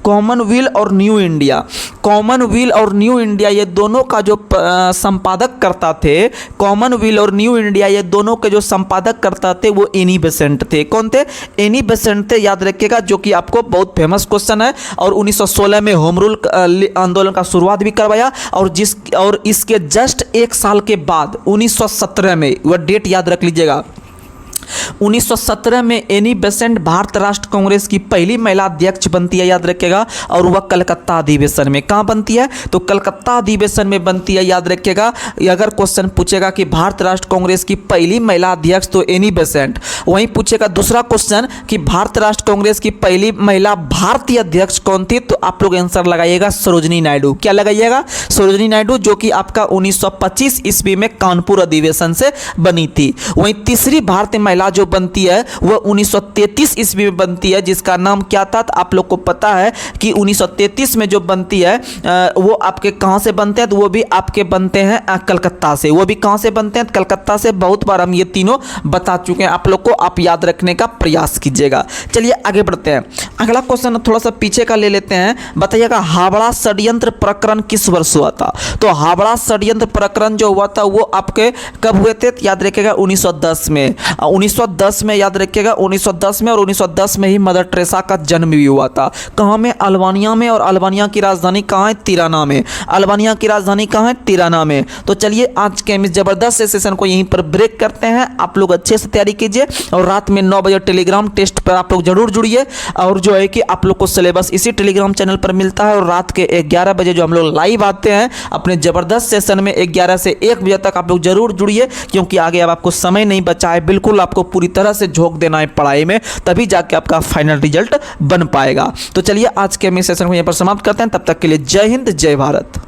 कॉमनवेल्थ और न्यू इंडिया। कॉमनवेल्थ और न्यू इंडिया ये दोनों का जो संपादक करता थे, कॉमनवेल्थ और न्यू इंडिया ये दोनों के जो संपादक करता थे वो एनी बेसेंट थे। कौन थे? एनी बेसेंट थे, याद रखिएगा, जो कि आपको बहुत फेमस क्वेश्चन है। और 1916 में होम रूल आंदोलन का शुरुआत भी करवाया। और इसके जस्ट एक साल के बाद 1917 में, वह डेट याद रख लीजिएगा, 1917 में एनी बेसेंट भारत राष्ट्र कांग्रेस की पहली महिला अध्यक्ष बनती है, याद रखिएगा। और वह कलकत्ता अधिवेशन में, कहां बनती है? तो कलकत्ता अधिवेशन में बनती है, याद रखिएगा। अगर क्वेश्चन पूछेगा कि भारत राष्ट्र कांग्रेस की पहली महिला अध्यक्ष, तो एनी बेसेंट। वहीं पूछेगा दूसरा क्वेश्चन कि भारत राष्ट्र कांग्रेस की पहली महिला भारतीय अध्यक्ष कौन थी? तो आप लोग आंसर लगाइएगा सरोजिनी नायडू। क्या लगाइएगा? सरोजिनी नायडू, जो कि आपका 1925 ईस्वी में कानपुर अधिवेशन से बनी थी। वहीं तीसरी भारतीय महिला जो बनती है वह 1933 ईस्वी में बनती है, जिसका नाम क्या था? तो आप लोग को पता है कि 1933 में जो बनती है वो आपके कहां से बनते हैं? तो वो भी आपके बनते हैं कलकत्ता से। वो भी कहां से बनते हैं? कलकत्ता से। बहुत बार हम ये तीनों बता चुके हैं आप लोग को, आप याद रखने का प्रयास कीजिएगा। चलिए आगे बढ़ते हैं। अगला क्वेश्चन थोड़ा सा पीछे का ले लेते हैं। बताइएगा हावड़ा षड्यंत्र प्रकरण किस वर्ष हुआ था? तो हावड़ा षड्यंत्र प्रकरण जो हुआ था वो आपके कब हुए थे? याद रखिएगा 1910 में। 1910 में, याद रखिएगा 1910 में। और 1910 में ही मदर टेरेसा का जन्म भी हुआ था। कहाँ में? अल्बानिया में। और अल्बानिया की राजधानी कहाँ है? तिराना में। अल्बानिया की राजधानी कहाँ है? तिराना में। तो चलिए आज के इस जबरदस्त सेशन को यहीं पर ब्रेक करते हैं। आप लोग अच्छे से तैयारी कीजिए और रात में 9 बजे टेलीग्राम टेस्ट पर आप लोग जरूर जुड़िए। और जो है कि आप लोग को सिलेबस इसी टेलीग्राम चैनल पर मिलता है। और रात के 11 बजे जो हम लोग लाइव आते हैं अपने जबरदस्त सेशन में, 11 से 1 बजे तक आप लोग जरूर जुड़िए, क्योंकि आगे अब आपको समय नहीं बचा है। बिल्कुल आपको पूरी तरह से झोंक देना है पढ़ाई में, तभी जाके आपका फाइनल रिजल्ट बन पाएगा। तो चलिए आज के हम इस सेशन को यहां पर समाप्त करते हैं। तब तक के लिए जय हिंद, जय भारत।